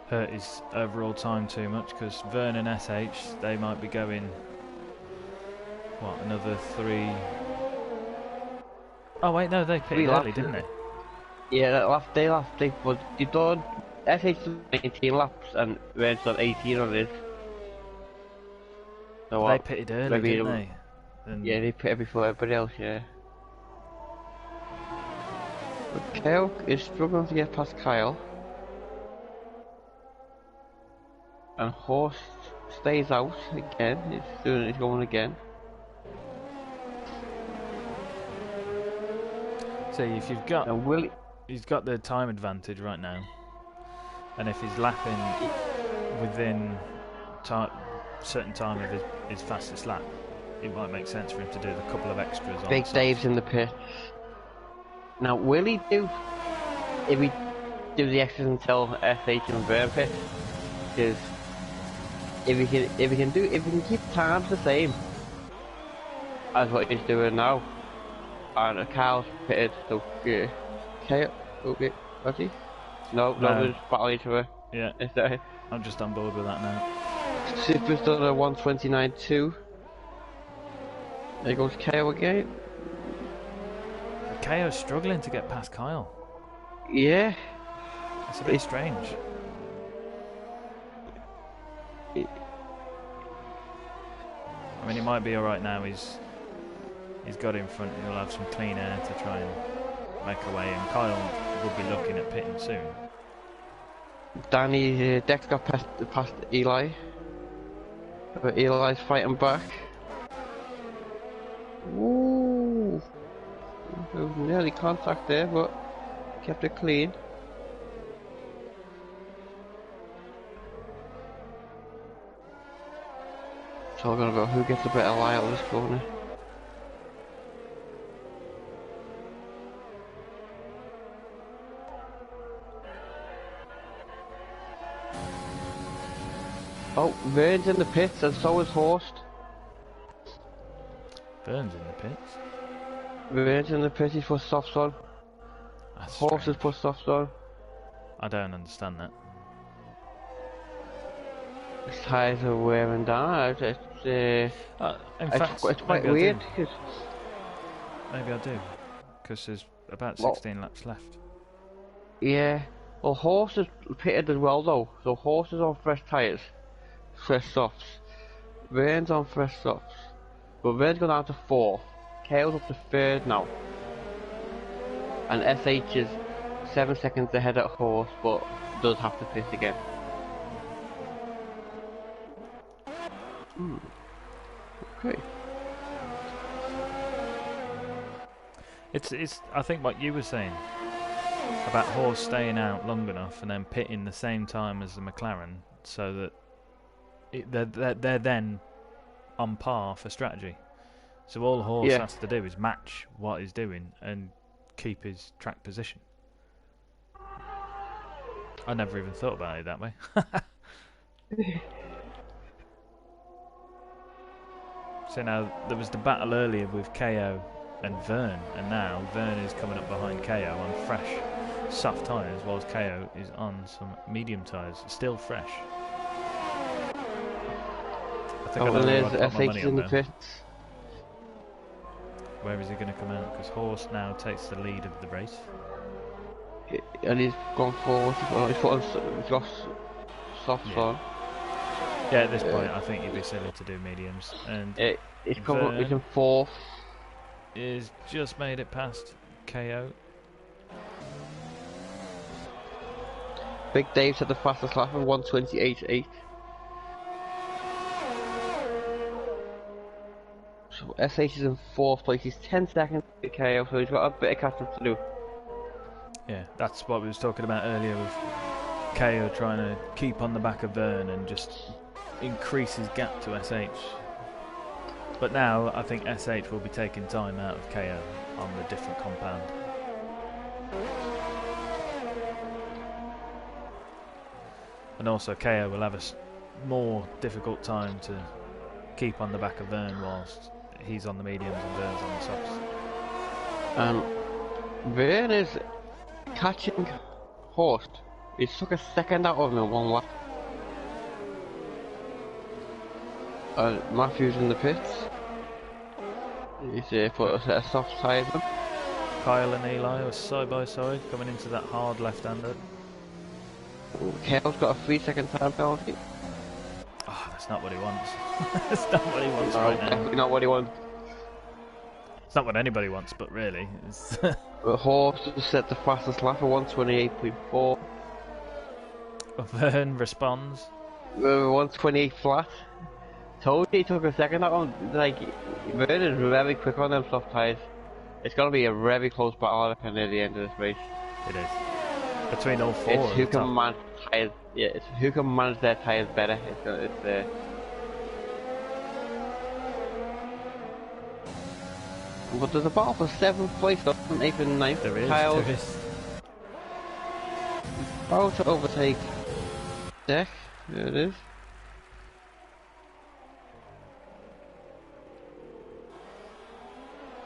hurt his overall time too much, because Vern and SH, they might be going, what, another 3... Oh wait, no, they pitted early, didn't they? Yeah, that last day, but they done SH 19 laps and Vern's done 18 on it. So they pitted early, didn't they? Yeah, they pitted before everybody else, yeah. But Kyle is struggling to get past Kyle. And Horst stays out again. He's going again. See, if you've got, And Willie, he's got the time advantage right now, and if he's lapping within certain time of his fastest lap, it might make sense for him to do the couple of extras on Big softs. Dave's in the pits. Now, will he do, if we do the extras until SH and Vern pit? Because if he can keep times the same as what he's doing now, and Carl's pitted, so yeah. Okay, was he? No, there's battle each other. Yeah, Is that it? I'm just on board with that now. Super's done a 129.2. There goes KO again. KO's struggling to get past Kyle. Yeah. It's a bit strange. I mean, he might be alright now. He's got in front. He'll have some clean air to try and make away, and Kyle will be looking at pitting soon. Danny, Dex got past Eli. But Eli's fighting back. Ooh. There was nearly contact there, but kept it clean. Talking about who gets a better lie out of this corner. Oh, Vern's in the pits and so is Horst. Vern's in the pits. Vern's in the pits, he's put softs on. That's Horst has strange. put softs on. I don't understand that. His tyres are wearing down. In fact, It's quite maybe I weird. do. 'Cause Maybe I do, because there's about 16 laps left. yeah. Well, Horst is pitted as well though. So Horst is on fresh tyres. Fresh softs. Vern's on fresh softs. But Vern's gone down to 4th. Kale's up to 3rd now. And SH is 7 seconds ahead at Horst, but does have to pit again. Okay. It's. I think what you were saying about Horst staying out long enough and then pitting the same time as the McLaren, so that they're then on par for strategy. So all Horst has to do is match what he's doing and keep his track position. I never even thought about it that way. So now there was the battle earlier with KO and Vern, and now Vern is coming up behind KO on fresh soft tyres, whilst KO is on some medium tyres, still fresh. I think I know where I'd put my money SH in on the now. pits. Where is he going to come out? Because Horst now takes the lead of the race. And he's gone forward. He's got softs on. Yeah, at this point I think you'd be silly to do mediums. And He's come up, he's in 4th. is just made it past KO. Big Dave's had the fastest lap of 128.8. So SH is in 4th place. He's 10 seconds to KO, so he's got a bit of catch up to do. Yeah, that's what we was talking about earlier with KO trying to keep on the back of Vern and just increase his gap to SH. But now I think SH will be taking time out of KO on the different compound. And also KO will have a more difficult time to keep on the back of Vern whilst he's on the mediums and Vern's on the softs. Vern is catching Horst. He took a second out of him in 1 lap. Matthews in the pits. He's put a set of soft tyres on. Kyle and Eli are side by side coming into that hard left-hander. Kale's got a 3-second time penalty. Oh, that's not what he wants. That's not what he wants right now. Definitely not what he wants. It's not what anybody wants, but really. It's But Horst has set the fastest lap of 128.4. Vern responds. 128 flat. Told you he took a second out on, like, Vern is very quick on them soft tyres. It's going to be a very close battle, I reckon, at the end of this race. It is. Between all four. It's who can manage tires. Yeah, it's who can manage their tires better. But there's a battle for 7th place, 8th and 9th. There is. Kyle, There is. about to overtake Deck. There it is.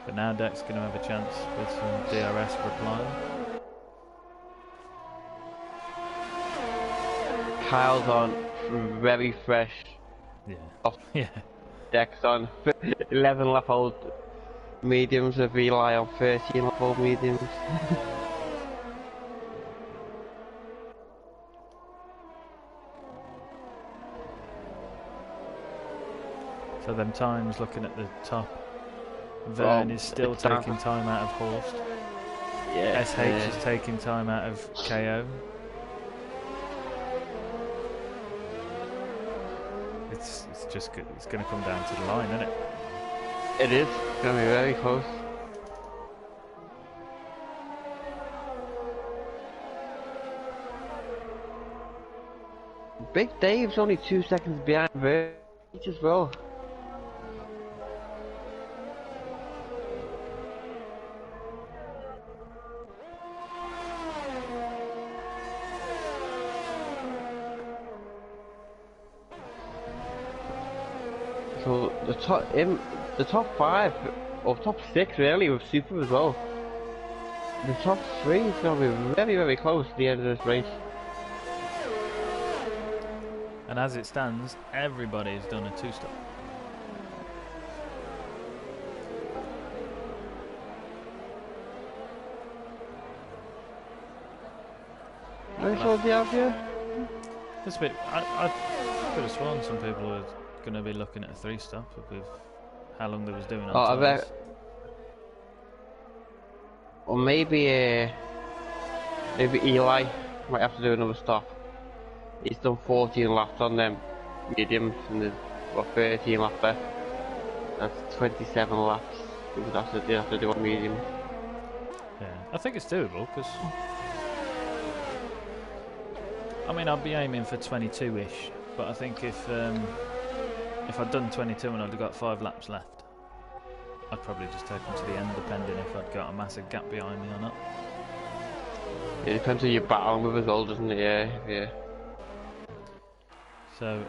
But now Deck's going to have a chance with some DRS replying. Kyle's on very fresh. Yeah. Off Yeah. Deck's on 11 lap old mediums, with Eli on 13 lap old mediums. So them times, looking at the top, Vern is still taking time out of Horst. Yeah. SH is taking time out of KO. It's just good. It's going to come down to the line, isn't it? It is. It's going to be very close. Big Dave's only 2 seconds behind Vern as well. So the top 5 or top 6 really with Super as well. The top 3 is going to be very, very close at the end of this race. And as it stands, everybody's done a 2-stop. Nice idea here. This bit, I could have sworn some people were going to be looking at a 3-stop with how long they was doing on I bet. tires. Or maybe Eli might have to do another stop. He's done 14 laps on them mediums and there's 13 laps left. That's 27 laps. They have to do on medium. Yeah, I think it's doable because I mean I'd be aiming for 22-ish, but I think if I'd done 22 and I'd got 5 laps left, I'd probably just take them to the end, depending if I'd got a massive gap behind me or not. It depends who you're battling with as well, doesn't it? Yeah. So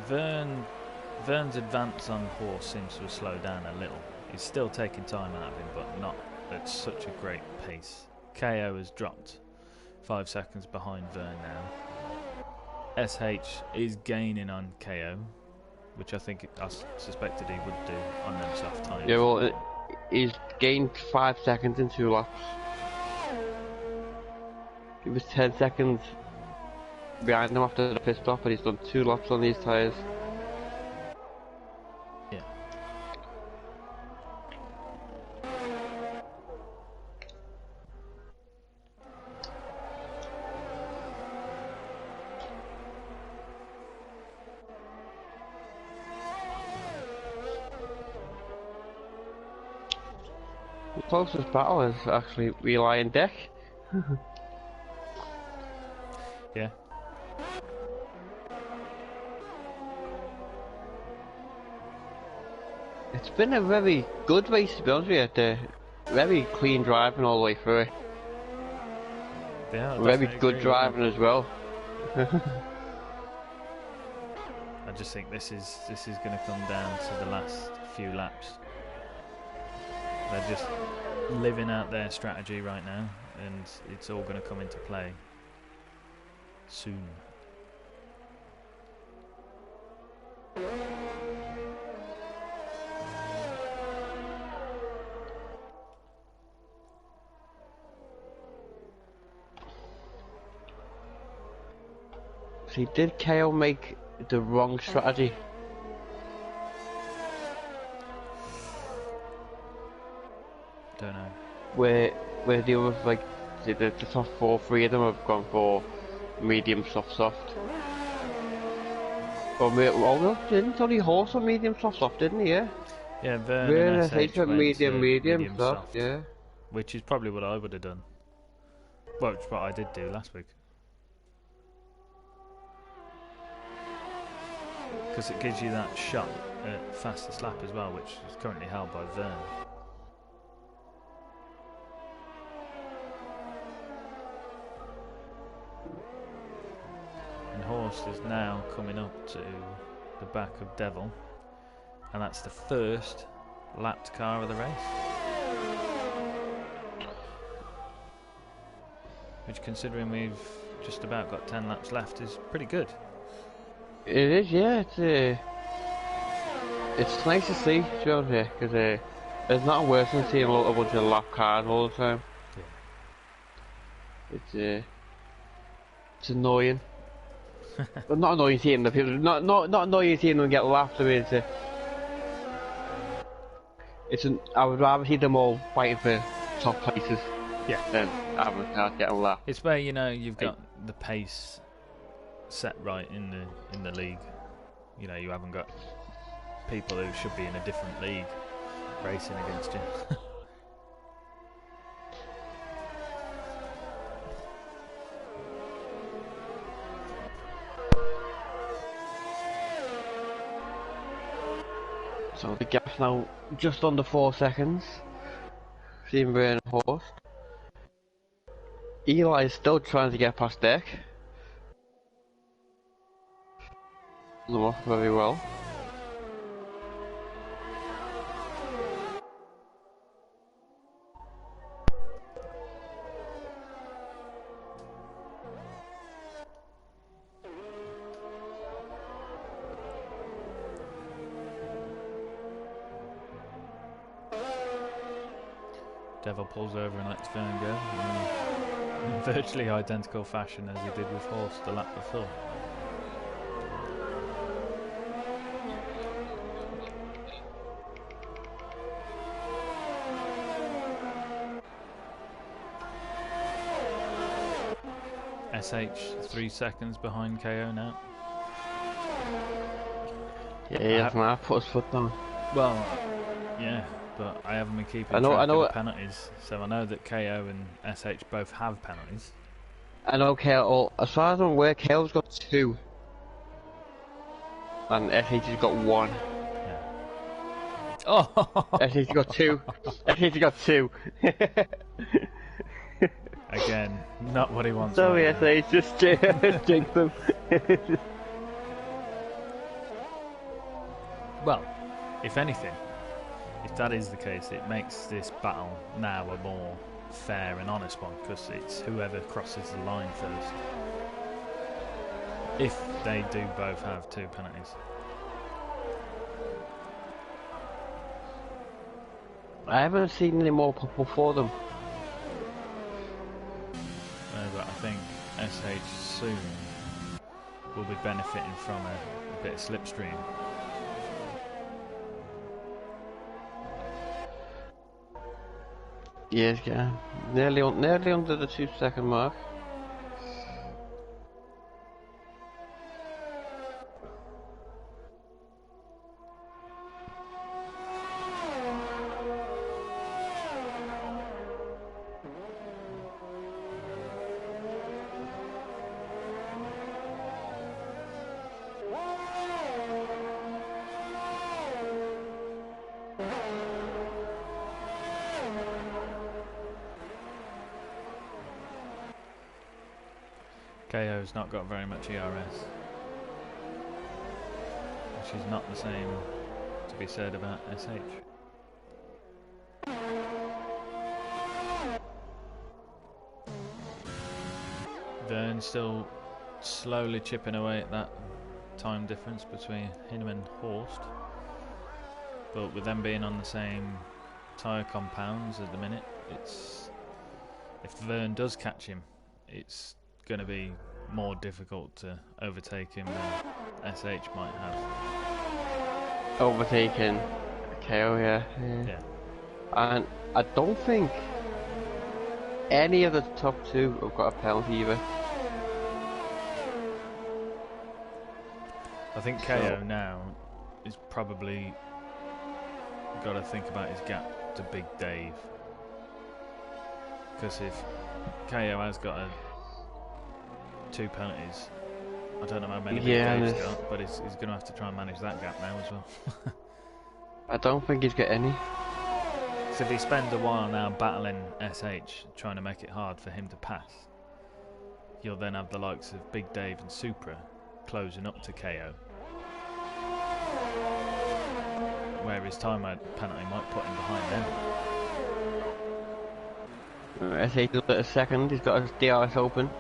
Vern's advance on Horse seems to have slowed down a little. He's still taking time out of him, but not at such a great pace. KO has dropped 5 seconds behind Vern now. SH is gaining on KO, which I suspected he would do on them soft tyres. Yeah, well, he's gained 5 seconds in 2 laps. He was 10 seconds behind him after the pit stop, and he's done 2 laps on these tyres. Yeah. The closest battle is actually Eli and Deck. Yeah. It's been a very good race, to be honest with you. Very clean driving all the way through it. Yeah, Very good driving as well. I just think this is going to come down to the last few laps. They're just living out their strategy right now, and it's all going to come into play soon. See, did KO make the wrong strategy? Don't know. Where the others, like the top 3 of them have gone for medium soft. Or no, didn't Tony Horse on medium soft, didn't he? Yeah. Yeah, Vern Really, and SH went medium soft, soft, yeah. which is probably what I would have done. Well, it's what I did do last week. Because it gives you that shot at fastest lap as well, which is currently held by Vern. And Horst is now coming up to the back of Devil, and that's the first lapped car of the race. Which, considering we've just about got 10 laps left, is pretty good. It is, yeah. It's nice to see, to be honest, yeah, because there's nothing worse than seeing a bunch of lap cars all the time. Yeah. It's annoying. But not annoying seeing the people. Not annoying seeing them get lapped. I mean, I would rather see them all fighting for top places. Yeah. Than having cars getting lapped. It's where, you know, you've got the pace set right in the league. You know, you haven't got people who should be in a different league racing against you. So the gap's now just under 4 seconds. Seeing Vern and Horst. Eli is still trying to get past Deck. Them off very well. Devil pulls over and lets Vern go in virtually identical fashion as he did with Horst the lap before. SH 3 seconds behind KO now. Yeah, he has now put his foot down. Well, yeah, but I haven't been keeping track of the penalties, so I know that KO and SH both have penalties. I know KO, as far as I'm aware, KO's got 2. And SH has got 1. Yeah. Oh! SH got 2. SH got 2. Again, not what he wants. Sorry, SH, just jinx them. Well, if anything, if that is the case, it makes this battle now a more fair and honest one, because it's whoever crosses the line first. If they do both have 2 penalties. I haven't seen any more pop up for them. But I think SH soon will be benefiting from a bit of slipstream. Yes, yeah. Nearly under the 2 second mark. KO's not got very much ERS, which is not the same to be said about SH. Vern still slowly chipping away at that time difference between him and Horst, but with them being on the same tyre compounds at the minute, it's, if Vern does catch him, it's going to be more difficult to overtake him than SH might have. Overtaken KO, yeah. And I don't think any of the top 2 have got a penalty either. I think KO now is probably got to think about his gap to Big Dave. Because if KO has got 2 penalties, I don't know how many Big Dave's got, but he's going to have to try and manage that gap now as well. I don't think he's got any. So if he spends a while now battling SH, trying to make it hard for him to pass, you'll then have the likes of Big Dave and Supra closing up to KO. Where his timeout penalty might put him behind them. SH is at a second, he's got his DRS open.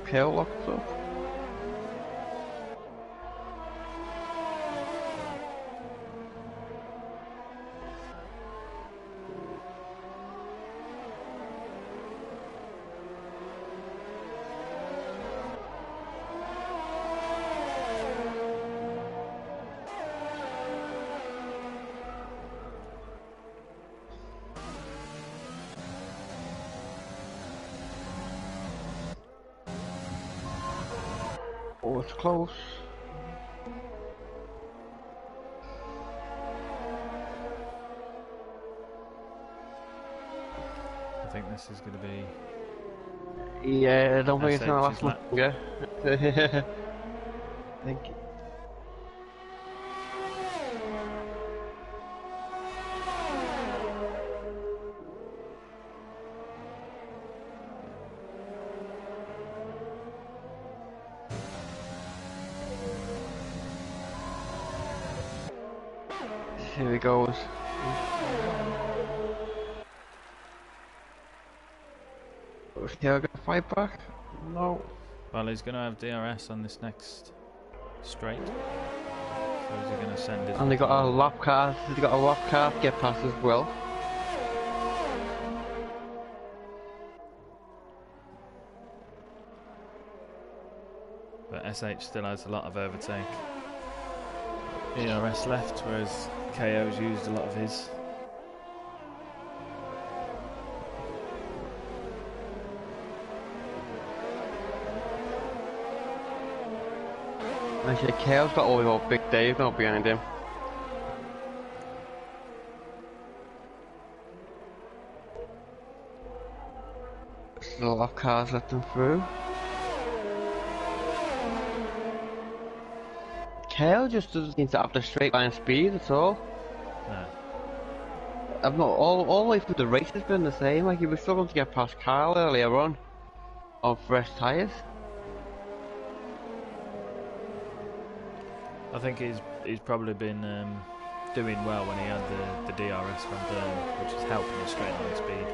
KO locks up. Oh, it's close. I think this is going to be... Yeah, I don't think it's going to last SH's long. Yeah. Thank you. Here he goes. Is Taylor gonna fight back? No. Well, he's going to have DRS on this next straight. So is he going to send his... And they got a lap car. They got a lap car to get past as well. But SH still has a lot of overtake. DRS left, whereas KO's used a lot of his. Actually, KO's got all your Big Dave now behind him. Still a lot of cars let them through. KO just doesn't seem to have the straight line speed at all. No. I've not all the way through the race has been the same. Like he was struggling to get past Kyle earlier on fresh tyres. I think he's probably been doing well when he had the DRS from Byrne, which is helping his straight line speed.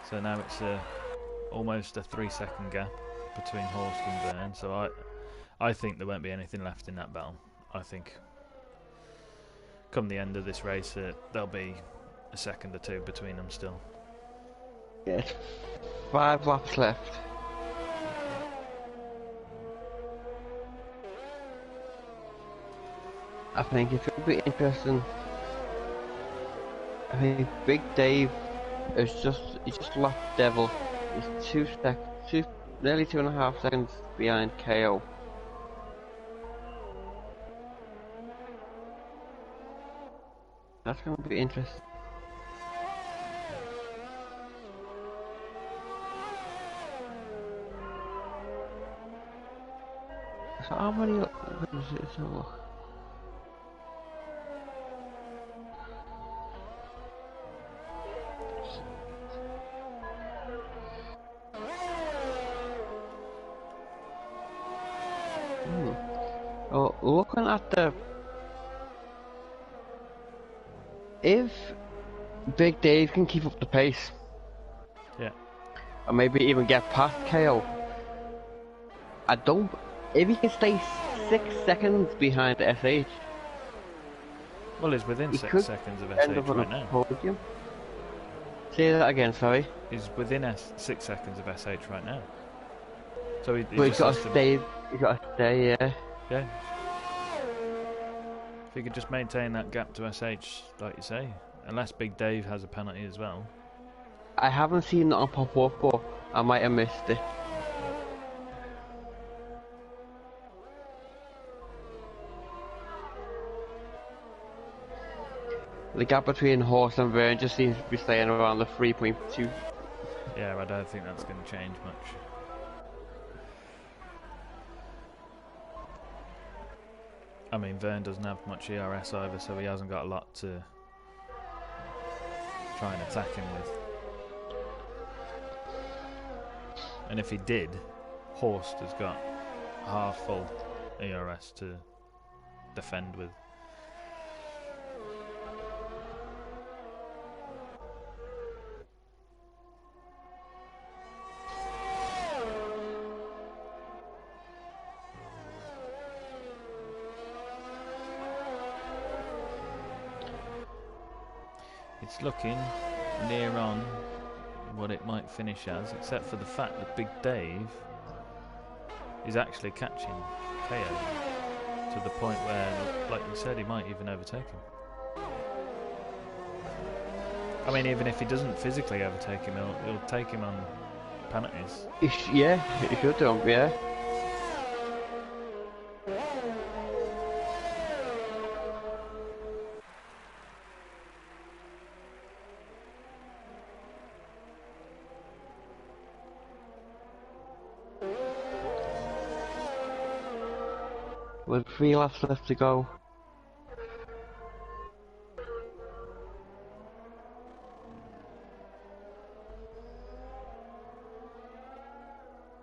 So now it's almost a 3-second gap between Horst and Byrne. So I think there won't be anything left in that battle. I think come the end of this race, there'll be a second or two between them still. Yes, 5 laps left. I think it's going to be interesting. I think Big Dave is just lap devil. He's nearly 2.5 seconds behind KO. That's going to be interesting. So how many is it? So oh, looking at the if Big Dave can keep up the pace, yeah, or maybe even get past KO, if he can stay 6 seconds behind SH. Well, he's within 6 seconds of SH right now. Podium. Say that again, sorry. He's within 6 seconds of SH right now. So he But just has to... He's got to stay, yeah. Yeah. If he could just maintain that gap to SH, like you say, unless Big Dave has a penalty as well. I haven't seen that on pop up, but I might have missed it. The gap between Horse and Vern just seems to be staying around the 3.2. Yeah, I don't think that's going to change much. I mean, Vern doesn't have much ERS either, so he hasn't got a lot to try and attack him with. And if he did, Horst has got half full ERS to defend with. It's looking near on what it might finish as, except for the fact that Big Dave is actually catching KO to the point where, like you said, he might even overtake him. I mean, even if he doesn't physically overtake him, he'll take him on penalties. Yeah, he should do, yeah. With 3 laps left to go.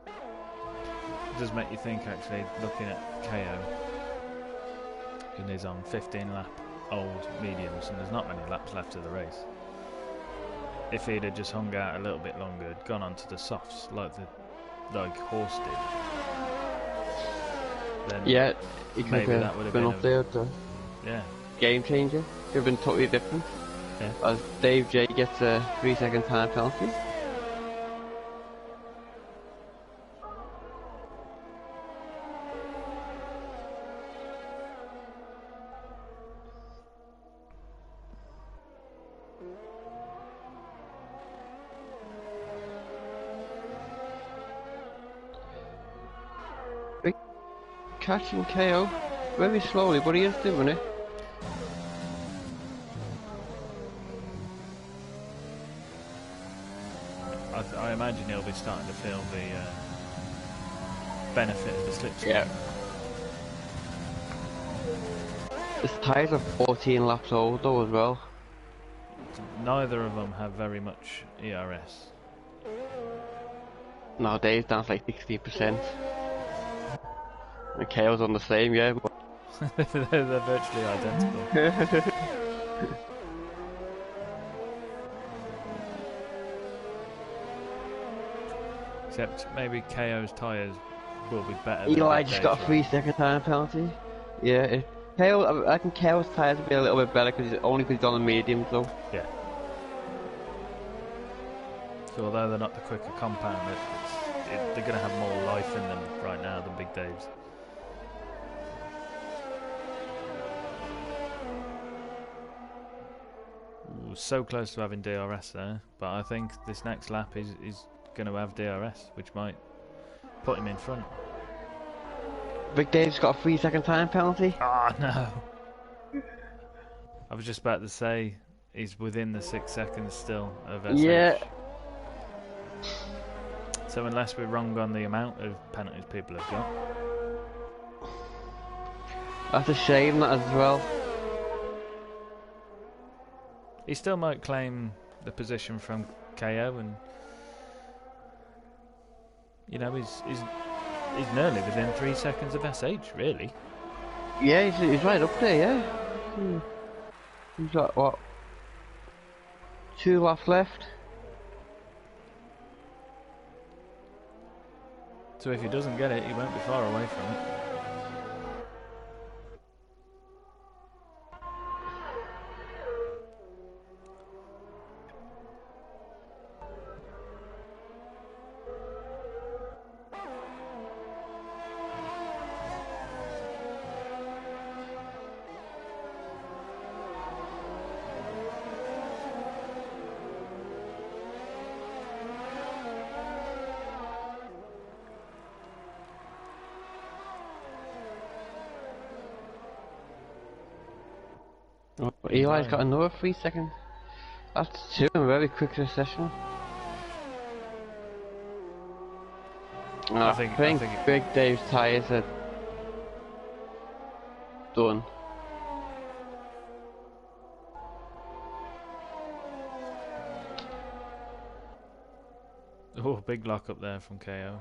It does make you think, actually, looking at KO, and he's on 15 lap old mediums, and there's not many laps left of the race. If he'd have just hung out a little bit longer, gone onto the softs like Horse did, then yeah, he could maybe that have would have been been up there. Yeah. Game changer. Could have been totally different. Yeah. As Dave J gets a 3-second time penalty. Catching KO very slowly, but he is doing it. I imagine he'll be starting to feel the benefit of the slipstream. Yeah. His tyres are 14 laps old though as well. Neither of them have very much ERS. No, Dave's down to like 60%. And KO's on the same, yeah. But They're virtually identical. Except maybe KO's tyres will be better. Eli just got a 3-second time penalty. Yeah, KO, I think KO's tyres will be a little bit better because he's on the medium, so. Yeah. So although they're not the quicker compound, they're going to have more life in them right now than Big Dave's. Ooh, so close to having DRS there, but I think this next lap is going to have DRS, which might put him in front. Big Dave's got a 3-second time penalty. Ah, no. I was just about to say he's within the 6 seconds still of SH. Yeah. So unless we're wrong on the amount of penalties people have got. That's a shame, that as well. He still might claim the position from KO, and you know he's nearly within 3 seconds of SH, really. Yeah, he's right up there, yeah. He's got, what, 2 laps left? So if he doesn't get it, he won't be far away from it. Oh, Eli's got another 3 seconds. That's two in a very quick succession. I think Big Dave's tyres are done. Oh, big lock up there from KO.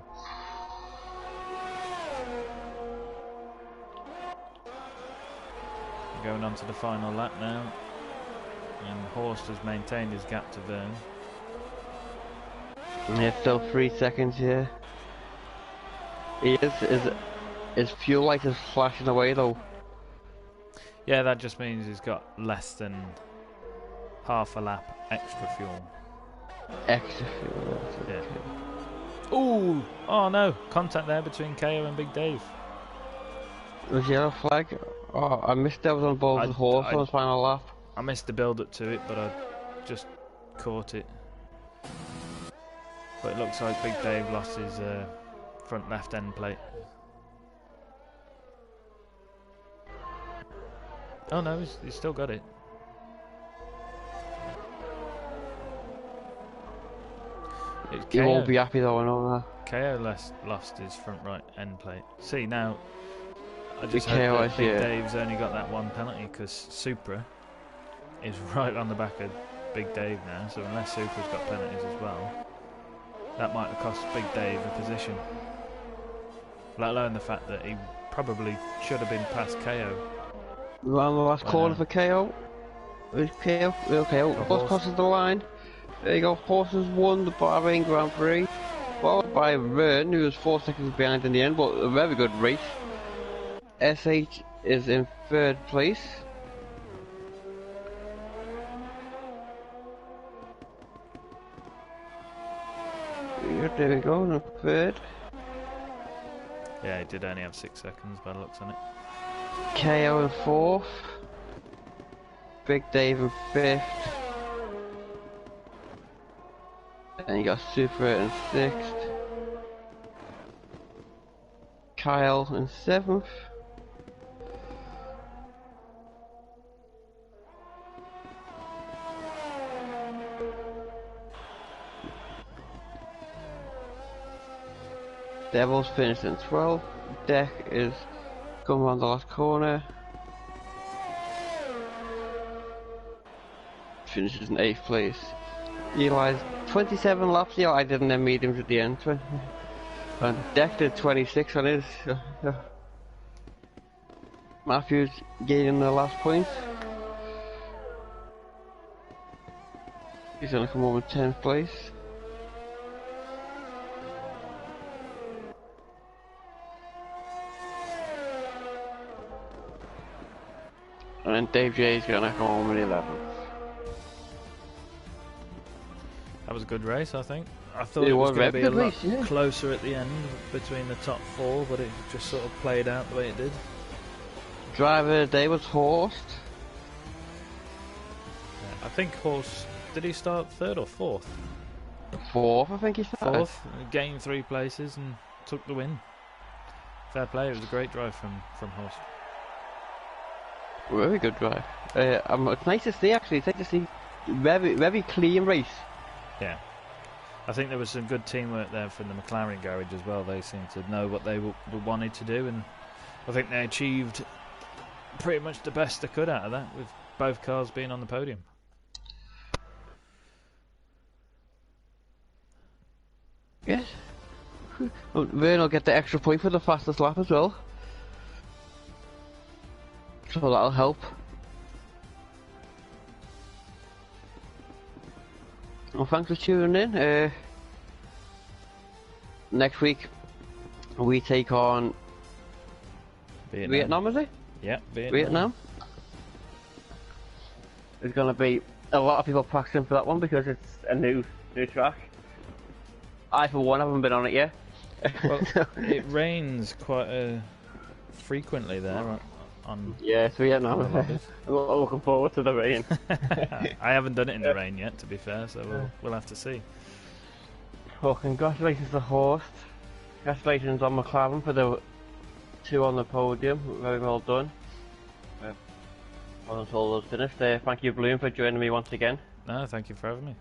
Going on to the final lap now, and Horst has maintained his gap to Verne. Yeah, still 3 seconds here. His fuel light is flashing away though. Yeah, that just means he's got less than half a lap extra fuel. Extra fuel, that's okay. Yeah. Ooh! Oh no! Contact there between KO and Big Dave. Was yellow flag? Oh, I missed that was on both the Horse on his final lap. I missed the build up to it, but I just caught it. But it looks like Big Dave lost his front left end plate. Oh no, he's still got it. He won't be happy though, I know that. KO lost his front right end plate. See now, I just hope that Big Dave's only got that one penalty because Supra is right on the back of Big Dave now. So unless Supra's got penalties as well, that might have cost Big Dave a position. Let alone the fact that he probably should have been past KO. We're on the last corner for KO. Who's KO? KO. Bus crosses the line. There you go. Horses won the Bahrain Grand Prix, followed by Verne, who was 4 seconds behind in the end, but a very good race. SH is in third place. There we go, in third. Yeah, he did only have 6 seconds by the looks on it. KO in fourth. Big Dave in fifth. And you got Super in sixth. Kyle in seventh. Devils finished in 12th. Deck is coming around the last corner. Finishes in 8th place. Eli's 27 laps. Eli didn't have mediums at the end. And Deck did 26 on his. Matthews gaining the last point. He's going to come over 10th place. And then Dave J is going to come home in 11th. That was a good race, I think. I thought it was going to be a lot closer at the end between the top four, but it just sort of played out the way it did. Driver of the day was Horst. Yeah, I think Horst, did he start third or fourth? Fourth, I think he started. Fourth, gained 3 places and took the win. Fair play, it was a great drive from Horst. Very good drive. It's nice to see actually. It's nice to see very clean race. Yeah, I think there was some good teamwork there from the McLaren garage as well. They seemed to know what they wanted to do, and I think they achieved pretty much the best they could out of that, with both cars being on the podium. Yes. Well, Verne will get the extra point for the fastest lap as well. So that'll help. Well, thanks for tuning in. Next week we take on Vietnam, is it? Yeah, Vietnam. There's going to be a lot of people practicing for that one because it's a new track. I, for one, haven't been on it yet. Well, it rains quite frequently there. Yeah, it's Vietnam. I'm looking forward to the rain. I haven't done it in the rain yet, to be fair, so we'll have to see. Well, congratulations to Horst. Congratulations on McLaren for the 2 on the podium. Very well done. Once all those finished, thank you, Bloom, for joining me once again. No, thank you for having me.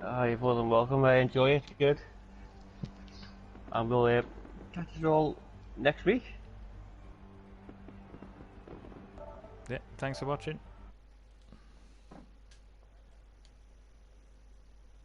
You're more than welcome. I enjoy it. Good. And we'll catch you all next week. Yeah, thanks for watching.